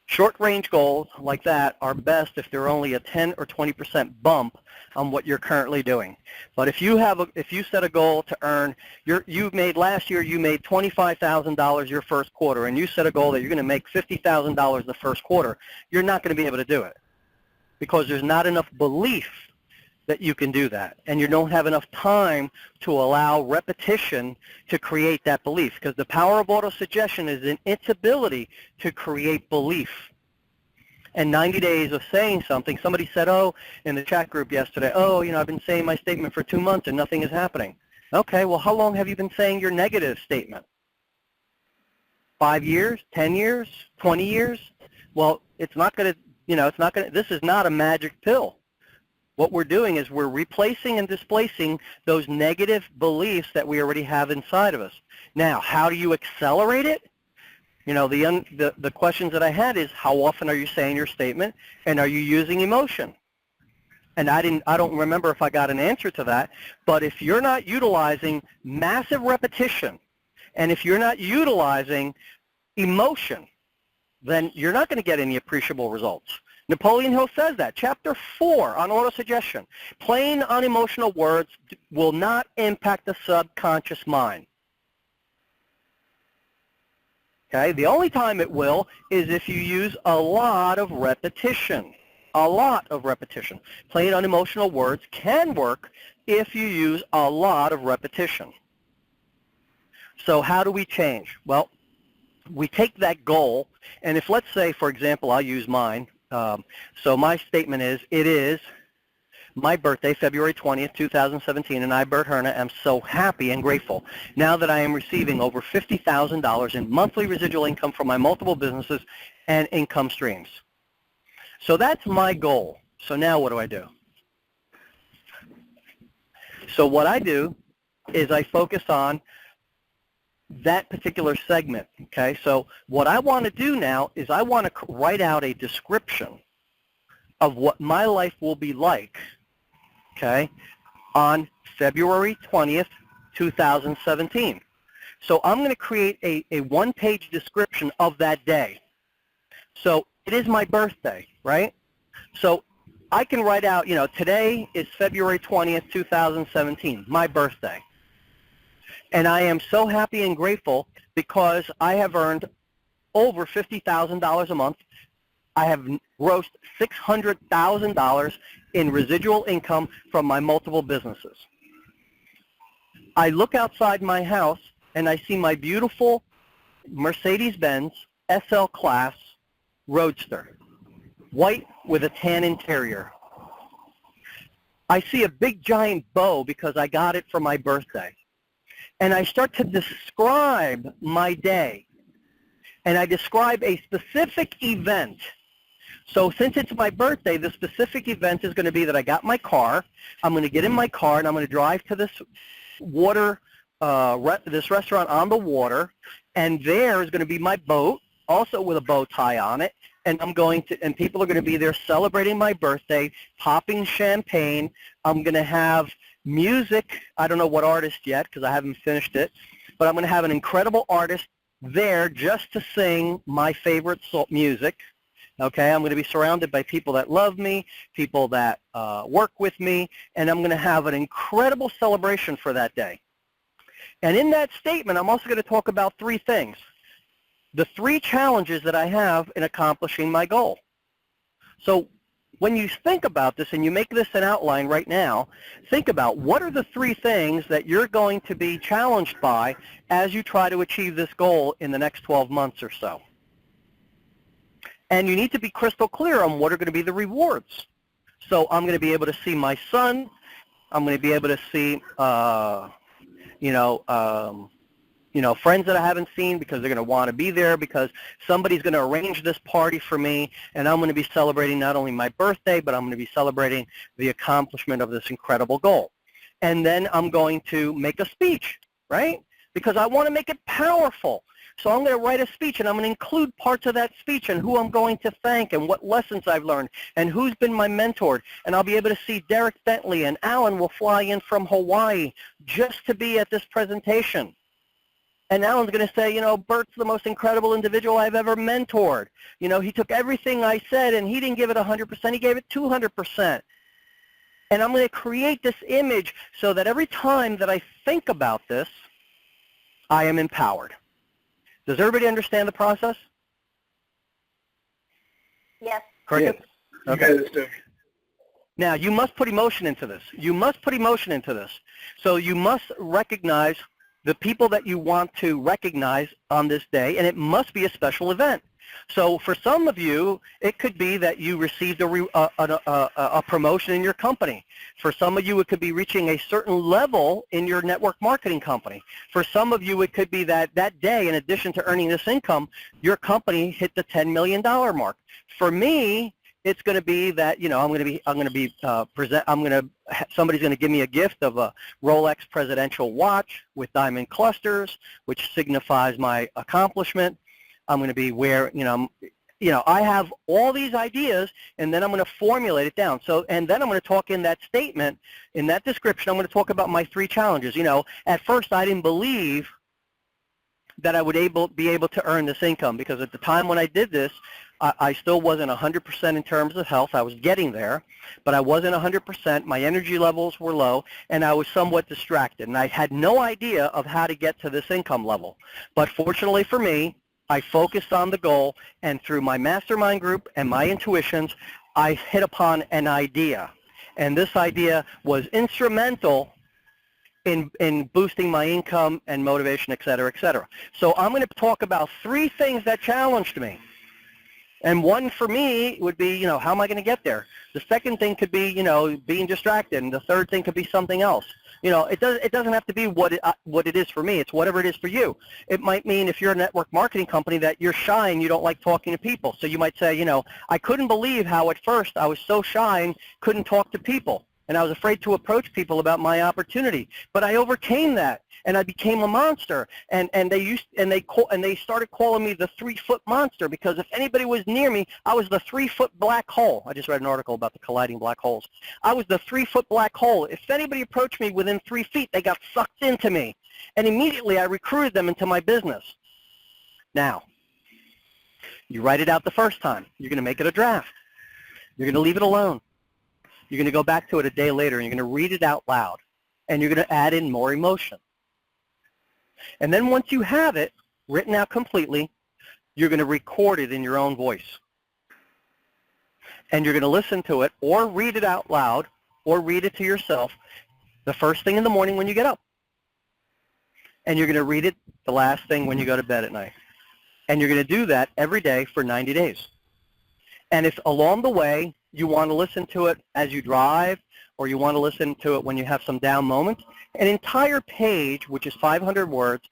Short-range goals like that are best if they're only a 10 or 20% bump on what you're currently doing. But if you set a goal to earn, last year you made $25,000 your first quarter, and you set a goal that you're going to make $50,000 the first quarter, you're not going to be able to do it because there's not enough belief that you can do that, and you don't have enough time to allow repetition to create that belief, because the power of autosuggestion is in its ability to create belief. And 90 days of saying something, somebody said, in the chat group yesterday, I've been saying my statement for 2 months and nothing is happening. Okay, well, how long have you been saying your negative statement? 5 years, 10 years, 20 years? Well, it's not going to, this is not a magic pill. What we're doing is we're replacing and displacing those negative beliefs that we already have inside of us. Now, how do you accelerate it? The questions that I had is, how often are you saying your statement, and are you using emotion? and I don't remember if I got an answer to that, but if you're not utilizing massive repetition, and if you're not utilizing emotion, then you're not going to get any appreciable results. Napoleon Hill says that. Chapter 4 on autosuggestion. Plain unemotional words will not impact the subconscious mind. Okay? The only time it will is if you use a lot of repetition. A lot of repetition. Plain unemotional words can work if you use a lot of repetition. So how do we change? Well, we take that goal, and if, let's say, for example, I'll use mine. So my statement is, it is my birthday, February 20th, 2017, and I, Bert Herna, am so happy and grateful now that I am receiving over $50,000 in monthly residual income from my multiple businesses and income streams. So that's my goal. So now what do I do? So what I do is I focus on that particular segment, okay? So what I want to do now is I want to write out a description of what my life will be like, okay, on February 20th, 2017. So I'm going to create a one-page description of that day. So it is my birthday, right? So I can write out, you know, today is February 20th, 2017, my birthday. And I am so happy and grateful because I have earned over $50,000 a month. I have grossed $600,000 in residual income from my multiple businesses. I look outside my house and I see my beautiful Mercedes-Benz SL Class Roadster, white with a tan interior. I see a big giant bow because I got it for my birthday. And I start to describe my day. And I describe a specific event. So since it's my birthday, the specific event is going to be that I got my car. I'm going to get in my car and I'm going to drive to this this restaurant on the water. And there is going to be my boat, also with a bow tie on it. And and people are going to be there celebrating my birthday, popping champagne. I'm going to have music. I don't know what artist yet because I haven't finished it, but I'm going to have an incredible artist there just to sing my favorite music. Okay, I'm going to be surrounded by people that love me, people that work with me, and I'm going to have an incredible celebration for that day. And in that statement, I'm also going to talk about 3 things. The 3 challenges that I have in accomplishing my goal. So when you think about this and you make this an outline right now, think about what are the 3 things that you're going to be challenged by as you try to achieve this goal in the next 12 months or so. And you need to be crystal clear on what are going to be the rewards. So I'm going to be able to see my son. I'm going to be able to see, friends that I haven't seen because they're going to want to be there because somebody's going to arrange this party for me, and I'm going to be celebrating not only my birthday, but I'm going to be celebrating the accomplishment of this incredible goal. And then I'm going to make a speech, right? Because I want to make it powerful. So I'm going to write a speech, and I'm going to include parts of that speech and who I'm going to thank and what lessons I've learned and who's been my mentor. And I'll be able to see Derek Bentley, and Alan will fly in from Hawaii just to be at this presentation. And Alan's going to say, you know, Bert's the most incredible individual I've ever mentored. You know, he took everything I said and he didn't give it 100%, he gave it 200%. And I'm going to create this image so that every time that I think about this, I am empowered. Does everybody understand the process? Yes. Cricket? Yes. Okay. Now, you must put emotion into this. You must put emotion into this. So you must recognize the people that you want to recognize on this day, and it must be a special event. So for some of you, it could be that you received a promotion in your company. For some of you, it could be reaching a certain level in your network marketing company. For some of you, it could be that that day, in addition to earning this income, your company hit the $10 million mark. For me, it's going to be that, you know, somebody's going to give me a gift of a Rolex presidential watch with diamond clusters, which signifies my accomplishment. I'm going to be I have all these ideas, and then I'm going to formulate it down. So, and then I'm going to talk in that statement, in that description, I'm going to talk about my 3 challenges. At first I didn't believe that I would be able to earn this income, because at the time when I did this, I still wasn't 100% in terms of health. I was getting there, but I wasn't 100%. My energy levels were low, and I was somewhat distracted, and I had no idea of how to get to this income level. But fortunately for me, I focused on the goal, and through my mastermind group and my intuitions, I hit upon an idea. And this idea was instrumental in boosting my income and motivation, et cetera, et cetera. So I'm going to talk about 3 things that challenged me. And one for me would be, how am I going to get there? The second thing could be, being distracted. And the third thing could be something else. It doesn't have to be what it is for me. It's whatever it is for you. It might mean if you're a network marketing company that you're shy and you don't like talking to people. So you might say, I couldn't believe how at first I was so shy and couldn't talk to people. And I was afraid to approach people about my opportunity. But I overcame that, and I became a monster. And they started calling me the 3-foot monster, because if anybody was near me, I was the 3-foot black hole. I just read an article about the colliding black holes. I was the 3-foot black hole. If anybody approached me within 3 feet, they got sucked into me. And immediately I recruited them into my business. Now, you write it out the first time. You're going to make it a draft. You're going to leave it alone. You're going to go back to it a day later, and you're going to read it out loud, and you're going to add in more emotion. And then once you have it written out completely, you're going to record it in your own voice. And you're going to listen to it or read it out loud or read it to yourself the first thing in the morning when you get up. And you're going to read it the last thing when you go to bed at night. And you're going to do that every day for 90 days. And if along the way you want to listen to it as you drive, or you want to listen to it when you have some down moments, an entire page, which is 500 words,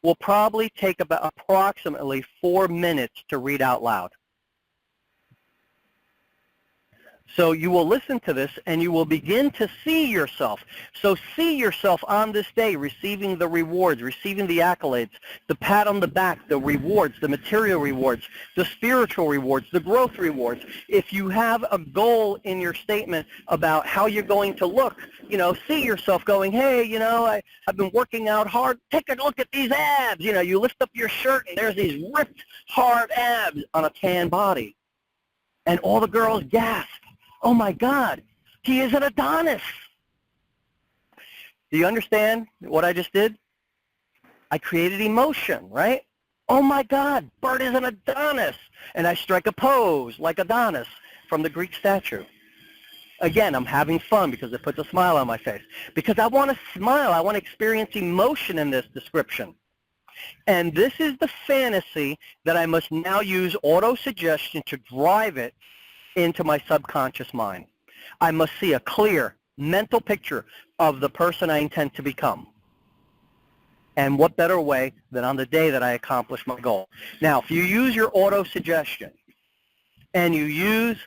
will probably take about approximately 4 minutes to read out loud. So you will listen to this, and you will begin to see yourself. So see yourself on this day receiving the rewards, receiving the accolades, the pat on the back, the rewards, the material rewards, the spiritual rewards, the growth rewards. If you have a goal in your statement about how you're going to look, see yourself going, hey, I've been working out hard. Take a look at these abs. You lift up your shirt, and there's these ripped, hard abs on a tan body. And all the girls gasp. Oh my God, he is an Adonis. Do you understand what I just did? I created emotion, right? Oh my God, Bert is an Adonis. And I strike a pose like Adonis from the Greek statue. Again, I'm having fun because it puts a smile on my face. Because I want to smile, I want to experience emotion in this description. And this is the fantasy that I must now use auto-suggestion to drive it into my subconscious mind. I must see a clear mental picture of the person I intend to become. And what better way than on the day that I accomplish my goal? Now, if you use your auto-suggestion and you use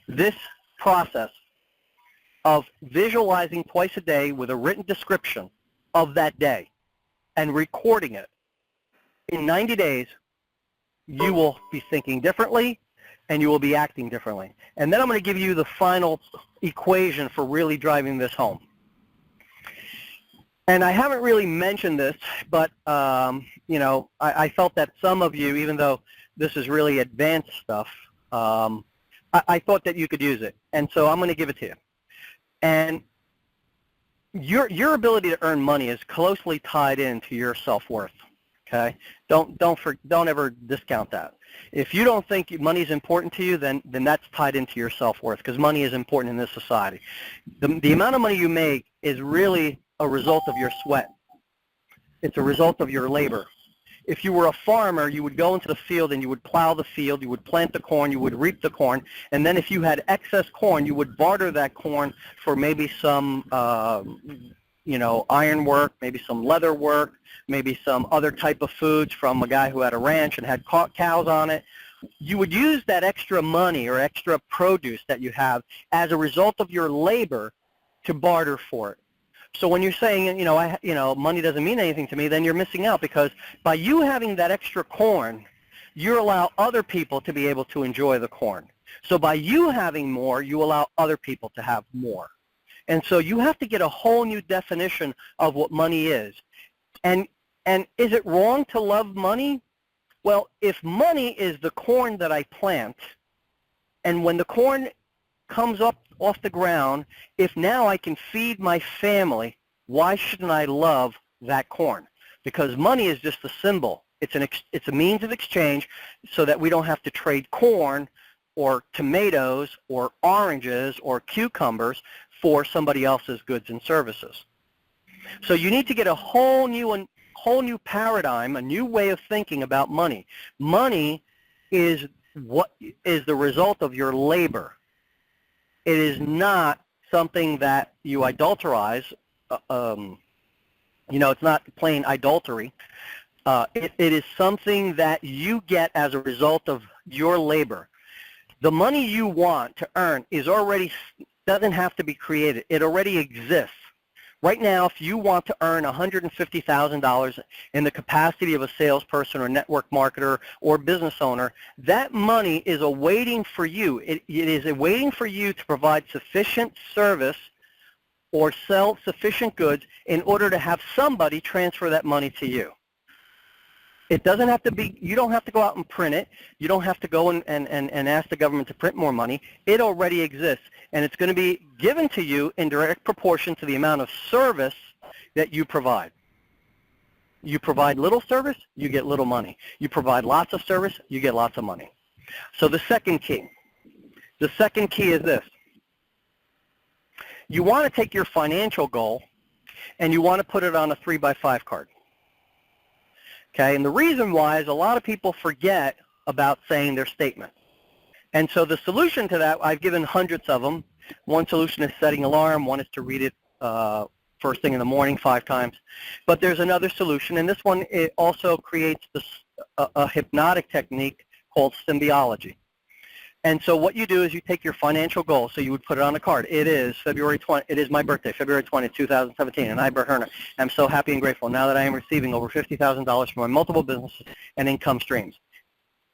this process of visualizing twice a day with a written description of that day and recording it, in 90 days, you will be thinking differently, and you will be acting differently. And then I'm going to give you the final equation for really driving this home. And I haven't really mentioned this, but I felt that some of you, even though this is really advanced stuff, I thought that you could use it. And so I'm going to give it to you. And your ability to earn money is closely tied into your self-worth. Okay? Don't ever discount that. If you don't think money is important to you, then that's tied into your self-worth, because money is important in this society. The amount of money you make is really a result of your sweat. It's a result of your labor. If you were a farmer, you would go into the field and you would plow the field, you would plant the corn, you would reap the corn, and then if you had excess corn, you would barter that corn for maybe some iron work, maybe some leather work, maybe some other type of foods from a guy who had a ranch and had cows on it. You would use that extra money or extra produce that you have as a result of your labor to barter for it. So when you're saying, money doesn't mean anything to me, then you're missing out, because by you having that extra corn, you allow other people to be able to enjoy the corn. So by you having more, you allow other people to have more. And so you have to get a whole new definition of what money is. And is it wrong to love money? Well, if money is the corn that I plant, and when the corn comes up off the ground, if now I can feed my family, why shouldn't I love that corn? Because money is just a symbol. It's a means of exchange so that we don't have to trade corn or tomatoes or oranges or cucumbers for somebody else's goods and services. So you need to get a whole new paradigm, a new way of thinking about money. Money is what is the result of your labor. It is not something that you adulterize. It's not plain adultery. It is something that you get as a result of your labor. The money you want to earn doesn't have to be created. It already exists. Right now, if you want to earn $150,000 in the capacity of a salesperson or network marketer or business owner, that money is awaiting for you. It is awaiting for you to provide sufficient service or sell sufficient goods in order to have somebody transfer that money to you. It doesn't have to be, you don't have to go out and print it. You don't have to go and ask the government to print more money. It already exists, and it's going to be given to you in direct proportion to the amount of service that you provide. You provide little service, you get little money. You provide lots of service, you get lots of money. So the second key is this. You want to take your financial goal and you want to put it on a 3x5 card. Okay, and the reason why is a lot of people forget about saying their statement. And so the solution to that, I've given hundreds of them. One solution is setting alarm. One is to read it first thing in the morning 5 times. But there's another solution, and this one it also creates a hypnotic technique called symbiology. And so what you do is you take your financial goal, so you would put it on a card. It is it is my birthday, February 20th, 2017, and I, Bert Herner, am so happy and grateful now that I am receiving over $50,000 from my multiple businesses and income streams.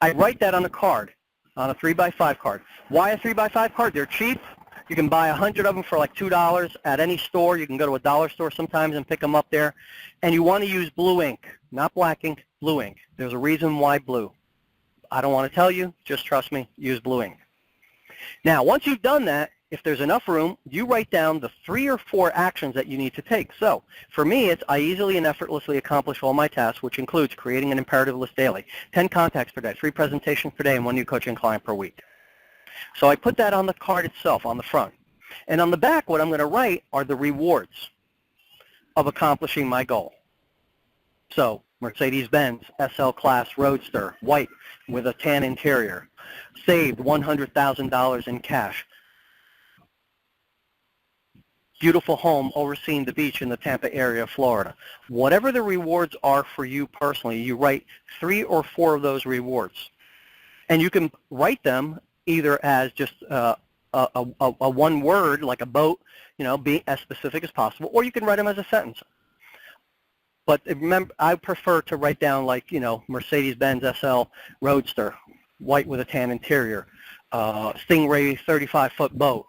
I write that on a card, on a 3x5 card. Why a 3x5 card? They're cheap. You can buy 100 of them for like $2 at any store. You can go to a dollar store sometimes and pick them up there. And you want to use blue ink, not black ink, blue ink. There's a reason why blue. I don't want to tell you, just trust me, use blue ink. Now, once you've done that, if there's enough room, you write down the 3 or 4 actions that you need to take. So, for me, it's I easily and effortlessly accomplish all my tasks, which includes creating an imperative list daily, 10 contacts per day, 3 presentations per day, and 1 new coaching client per week. So I put that on the card itself, on the front. And on the back, what I'm going to write are the rewards of accomplishing my goal. So, Mercedes-Benz SL Class Roadster, white with a tan interior, saved $100,000 in cash, beautiful home overseeing the beach in the Tampa area of Florida. Whatever the rewards are for you personally, you write 3 or 4 of those rewards. And you can write them either as just a one word, like a boat, be as specific as possible, or you can write them as a sentence. But remember, I prefer to write down like, Mercedes-Benz SL Roadster, white with a tan interior, Stingray 35-foot boat,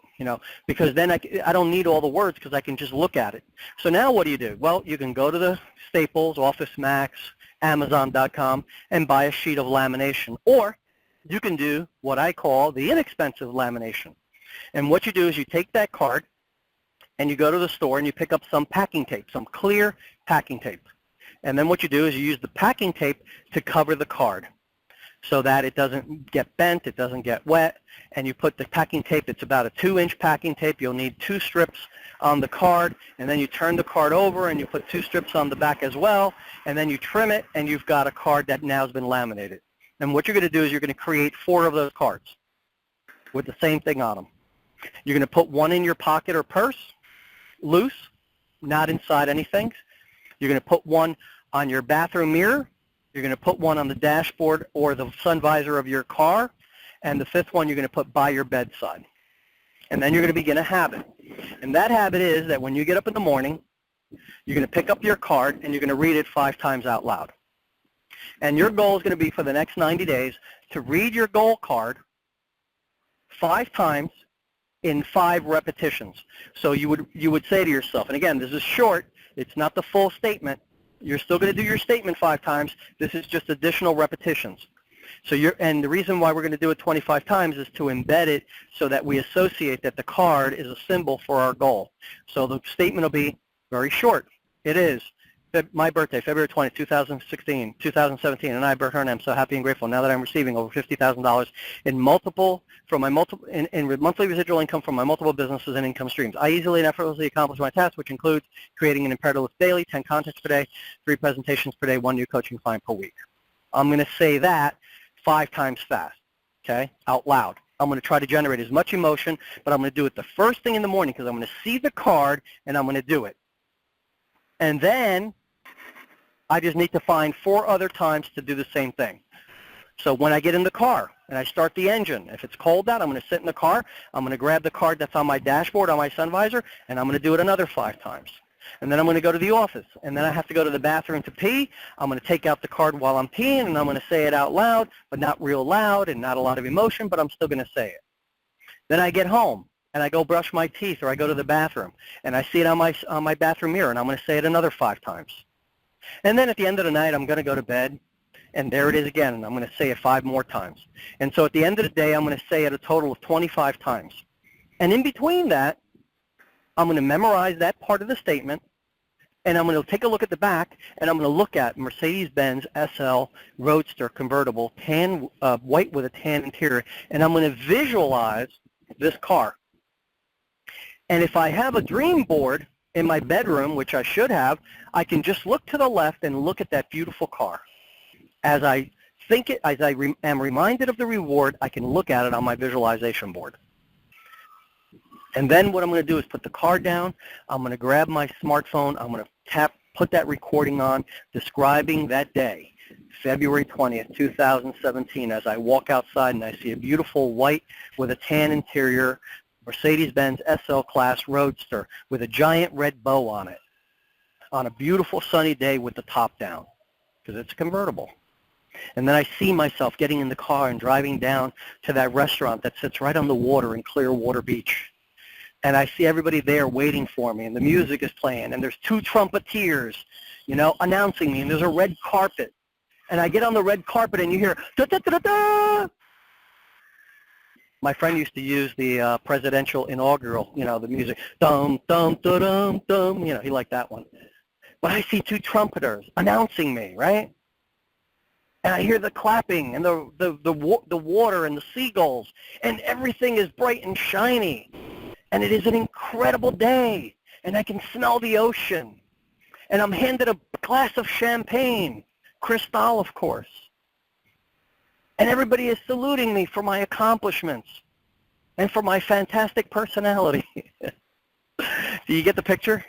because then I don't need all the words because I can just look at it. So now what do? Well, you can go to the Staples, Office Max, Amazon.com, and buy a sheet of lamination. Or you can do what I call the inexpensive lamination. And what you do is you take that card and you go to the store and you pick up some packing tape, some clear packing tape. And then what you do is you use the packing tape to cover the card so that it doesn't get bent, it doesn't get wet, and you put the packing tape, it's about a 2-inch packing tape. You'll need 2 strips on the card, and then you turn the card over and you put 2 strips on the back as well, and then you trim it, and you've got a card that now has been laminated. And what you're going to do is you're going to create 4 of those cards with the same thing on them. You're going to put 1 in your pocket or purse, loose, not inside anything. You're going to put 1 on your bathroom mirror. You're going to put 1 on the dashboard or the sun visor of your car. And the 5th one you're going to put by your bedside. And then you're going to begin a habit. And that habit is that when you get up in the morning, you're going to pick up your card and you're going to read it 5 times out loud. And your goal is going to be for the next 90 days to read your goal card 5 times in 5 repetitions. So you would say to yourself, and again, this is short, it's not the full statement. You're still going to do your statement 5 times. This is just additional repetitions. So and the reason why we're going to do it 25 times is to embed it so that we associate that the card is a symbol for our goal. So the statement will be very short. It is my birthday, February 20th, 2017, and I, Bert Hearn, am so happy and grateful now that I'm receiving over $50,000 in monthly residual income from my multiple businesses and income streams. I easily and effortlessly accomplish my tasks, which includes creating an imperative list daily, 10 contents per day, 3 presentations per day, 1 new coaching client per week. I'm going to say that 5 times fast, okay, out loud. I'm going to try to generate as much emotion, but I'm going to do it the first thing in the morning because I'm going to see the card and I'm going to do it. And then I just need to find 4 other times to do the same thing. So when I get in the car and I start the engine, if it's cold out, I'm going to sit in the car. I'm going to grab the card that's on my dashboard, on my sun visor, and I'm going to do it another 5 times. And then I'm going to go to the office. And then I have to go to the bathroom to pee. I'm going to take out the card while I'm peeing, and I'm going to say it out loud, but not real loud and not a lot of emotion, but I'm still going to say it. Then I get home, and I go brush my teeth, or I go to the bathroom, and I see it on my bathroom mirror, and I'm going to say it another 5 times. And then at the end of the night, I'm going to go to bed, and there it is again, and I'm going to say it 5 more times. And so at the end of the day, I'm going to say it a total of 25 times. And in between that, I'm going to memorize that part of the statement, and I'm going to take a look at the back, and I'm going to look at Mercedes-Benz SL Roadster convertible, white with a tan interior, and I'm going to visualize this car. And if I have a dream board in my bedroom, which I should have, I can just look to the left and look at that beautiful car. As I think it, as I am reminded of the reward, I can look at it on my visualization board. And then what I'm going to do is put the card down. I'm going to grab my smartphone. I'm going to put that recording on, describing that day, February 20th, 2017, as I walk outside and I see a beautiful white with a tan interior Mercedes-Benz SL Class Roadster with a giant red bow on it on a beautiful sunny day with the top down because it's a convertible. And then I see myself getting in the car and driving down to that restaurant that sits right on the water in Clearwater Beach. And I see everybody there waiting for me, and the music is playing, and there's 2 trumpeters, you know, announcing me, and there's a red carpet. And I get on the red carpet, and you hear, da-da-da-da-da! My friend used to use the presidential inaugural, you know, the music, dum, dum, da-dum, dum, you know, he liked that one. But I see 2 trumpeters announcing me, right? And I hear the clapping and the water and the seagulls, and everything is bright and shiny. And it is an incredible day, and I can smell the ocean. And I'm handed a glass of champagne, Cristal, of course. And everybody is saluting me for my accomplishments and for my fantastic personality. Do you get the picture?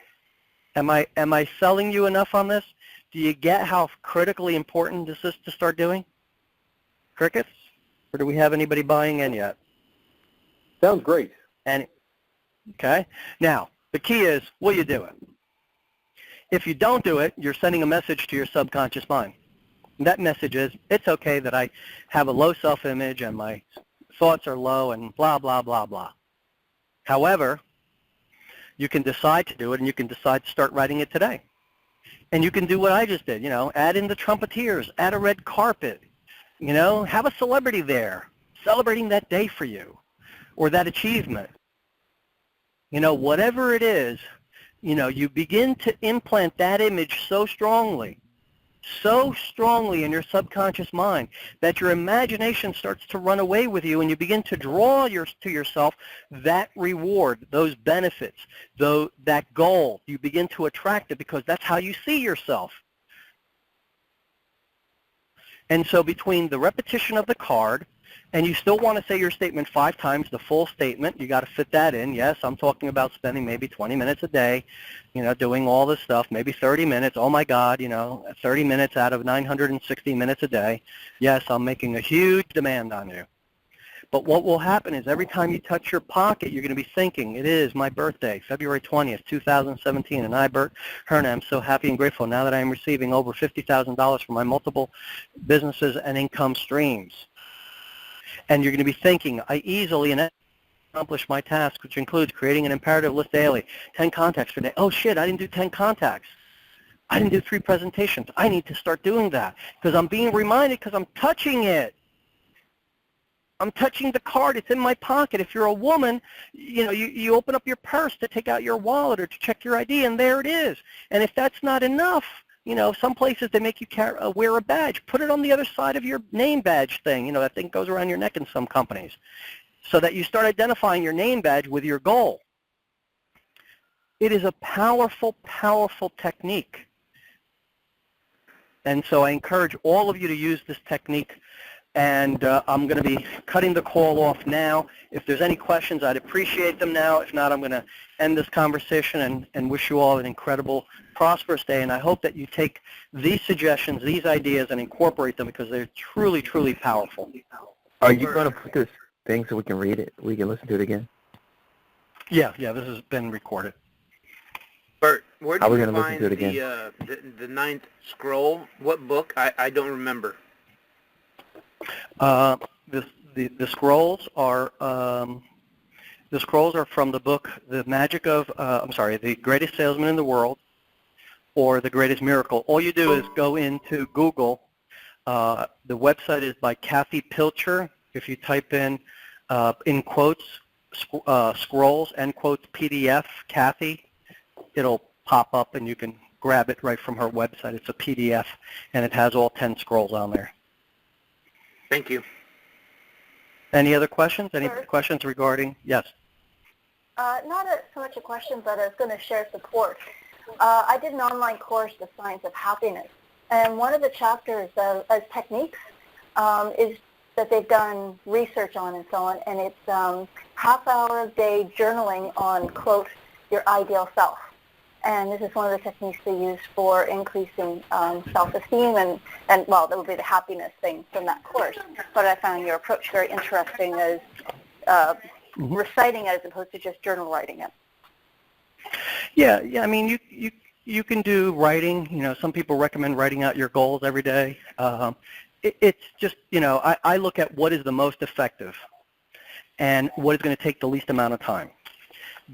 Am I selling you enough on this? Do you get how critically important this is to start doing? Crickets? Or do we have anybody buying in yet? Sounds great. Okay? Now, the key is, will you do it? If you don't do it, you're sending a message to your subconscious mind. And that message is, it's okay that I have a low self-image and my thoughts are low and blah, blah, blah, blah. However, you can decide to do it, and you can decide to start writing it today. And you can do what I just did, you know, add in the trumpeters, add a red carpet, you know, have a celebrity there celebrating that day for you or that achievement. You know, whatever it is, you know, you begin to implant that image so strongly in your subconscious mind that your imagination starts to run away with you, and you begin to draw to yourself that reward, those benefits, that goal. You begin to attract it because that's how you see yourself. And so between the repetition of the card, and you still want to say your statement 5 times, the full statement, you got to fit that in. Yes, I'm talking about spending maybe 20 minutes a day, you know, doing all this stuff, maybe 30 minutes. Oh my God, you know, 30 minutes out of 960 minutes a day. Yes, I'm making a huge demand on you. But what will happen is every time you touch your pocket, you're going to be thinking, it is my birthday, February 20th, 2017, and I, Bert Herna, am so happy and grateful now that I am receiving over $50,000 from my multiple businesses and income streams. And you're going to be thinking, I easily accomplish my task, which includes creating an imperative list daily, 10 contacts per day. Oh, shit, I didn't do 10 contacts. I didn't do 3 presentations. I need to start doing that because I'm being reminded because I'm touching it. I'm touching the card. It's in my pocket. If you're a woman, you open up your purse to take out your wallet or to check your ID, and there it is. And if that's not enough, some places they make you wear a badge. Put it on the other side of your name badge thing. That thing goes around your neck in some companies, so that you start identifying your name badge with your goal. It is a powerful, powerful technique. And so I encourage all of you to use this technique. And I'm going to be cutting the call off now. If there's any questions, I'd appreciate them now. If not, I'm going to end this conversation and wish you all an incredible, prosperous day. And I hope that you take these suggestions, these ideas, and incorporate them because they're truly, truly powerful. Are you going to put this thing so we can read it? We can listen to it again? Yeah, this has been recorded. Bert, where do you find the 9th scroll? What book? I don't remember. The scrolls are from the book The Magic of The Greatest Salesman in the World, or The Greatest Miracle. All you do is go into Google. The website is by Kathy Pilcher. If you type in quotes scrolls, end quotes PDF Kathy, it'll pop up and you can grab it right from her website. It's a PDF and it has all 10 scrolls on there. Thank you. Any other questions? Any Sure. questions regarding? Yes. Not so much a question, but I was going to share support. I did an online course, The Science of Happiness, and one of the chapters as techniques is that they've done research on and so on, and it's half-hour a day journaling on, quote, your ideal self. And this is one of the techniques they use for increasing self-esteem and well, that would be the happiness thing from that course. But I found your approach very interesting as reciting it as opposed to just journal writing it. Yeah. I mean, you can do writing. Some people recommend writing out your goals every day. It's just, I look at what is the most effective and what is going to take the least amount of time.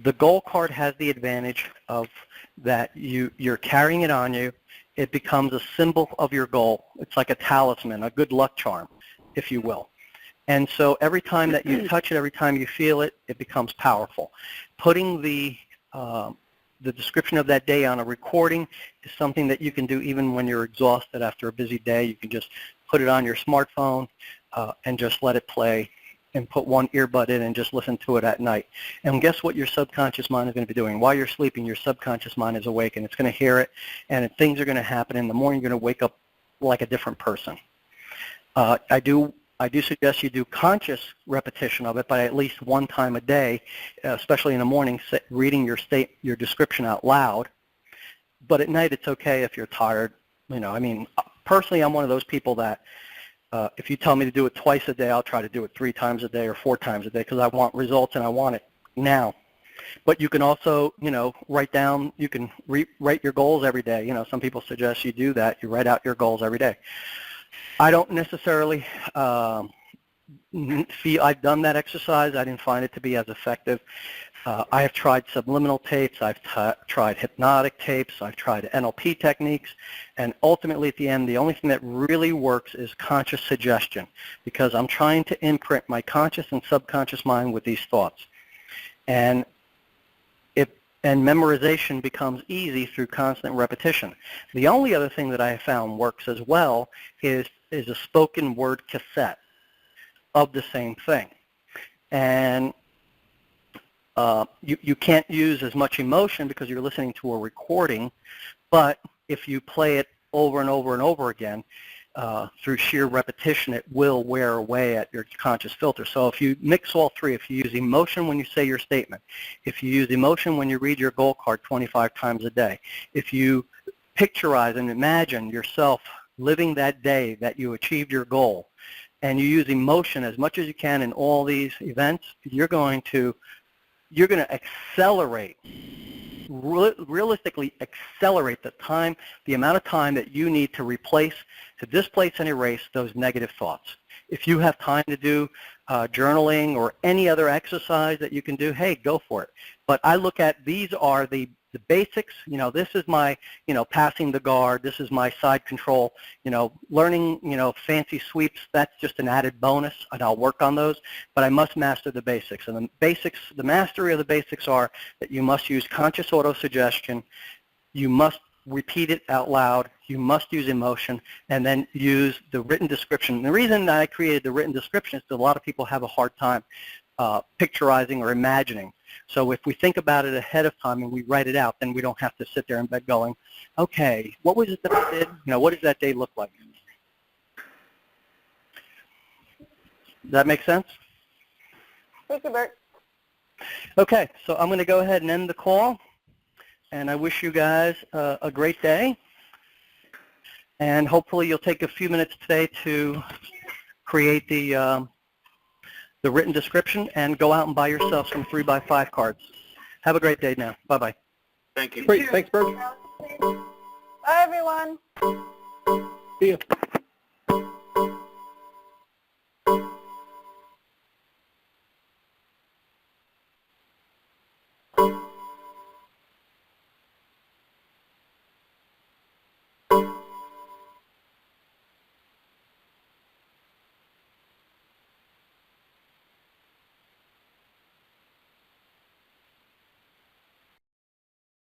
The goal card has the advantage of that you're carrying it on you. It becomes a symbol of your goal. It's like a talisman, a good luck charm, if you will. And so every time that you touch it, every time you feel it, it becomes powerful. Putting the description of that day on a recording is something that you can do even when you're exhausted after a busy day. You can just put it on your smartphone and just let it play and put one earbud in and just listen to it at night. And guess what your subconscious mind is going to be doing? While you're sleeping, your subconscious mind is awake, and it's going to hear it, and things are going to happen. In the morning, you're going to wake up like a different person. I do suggest you do conscious repetition of it, but at least one time a day, especially in the morning, reading your description out loud. But at night, it's okay if you're tired. I mean, personally, I'm one of those people that if you tell me to do it twice a day, I'll try to do it 3 times a day or 4 times a day because I want results and I want it now. But you can also, write down, you can write your goals every day. Some people suggest you do that. You write out your goals every day. I don't necessarily I've done that exercise. I didn't find it to be as effective. I have tried subliminal tapes. I've tried hypnotic tapes. I've tried NLP techniques. And ultimately, at the end, the only thing that really works is conscious suggestion because I'm trying to imprint my conscious and subconscious mind with these thoughts. And memorization becomes easy through constant repetition. The only other thing that I have found works as well is a spoken word cassette of the same thing. And you can't use as much emotion because you're listening to a recording, but if you play it over and over and over again, through sheer repetition, it will wear away at your conscious filter. So if you mix all three, if you use emotion when you say your statement, if you use emotion when you read your goal card 25 times a day, if you picturize and imagine yourself living that day that you achieved your goal, and you use emotion as much as you can in all these events, you're going to accelerate, realistically accelerate the amount of time that you need to displace and erase those negative thoughts. If you have time to do journaling or any other exercise that you can do, hey, go for it. But I look at these are the basics. This is my, passing the guard. This is my side control. Learning, fancy sweeps, that's just an added bonus, and I'll work on those. But I must master the basics. And the mastery of the basics are that you must use conscious autosuggestion. You must repeat it out loud. You must use emotion, and then use the written description. And the reason that I created the written description is that a lot of people have a hard time picturizing or imagining. So if we think about it ahead of time and we write it out, then we don't have to sit there in bed going, okay, what was it that I did? What does that day look like? Does that make sense? Thank you, Bert. Okay, so I'm going to go ahead and end the call, and I wish you guys a great day. And hopefully you'll take a few minutes today to create the written description and go out and buy yourself some 3x5 cards. Have a great day now. Bye-bye. Thank you. Great. Thanks, Bert. Bye, everyone. See you.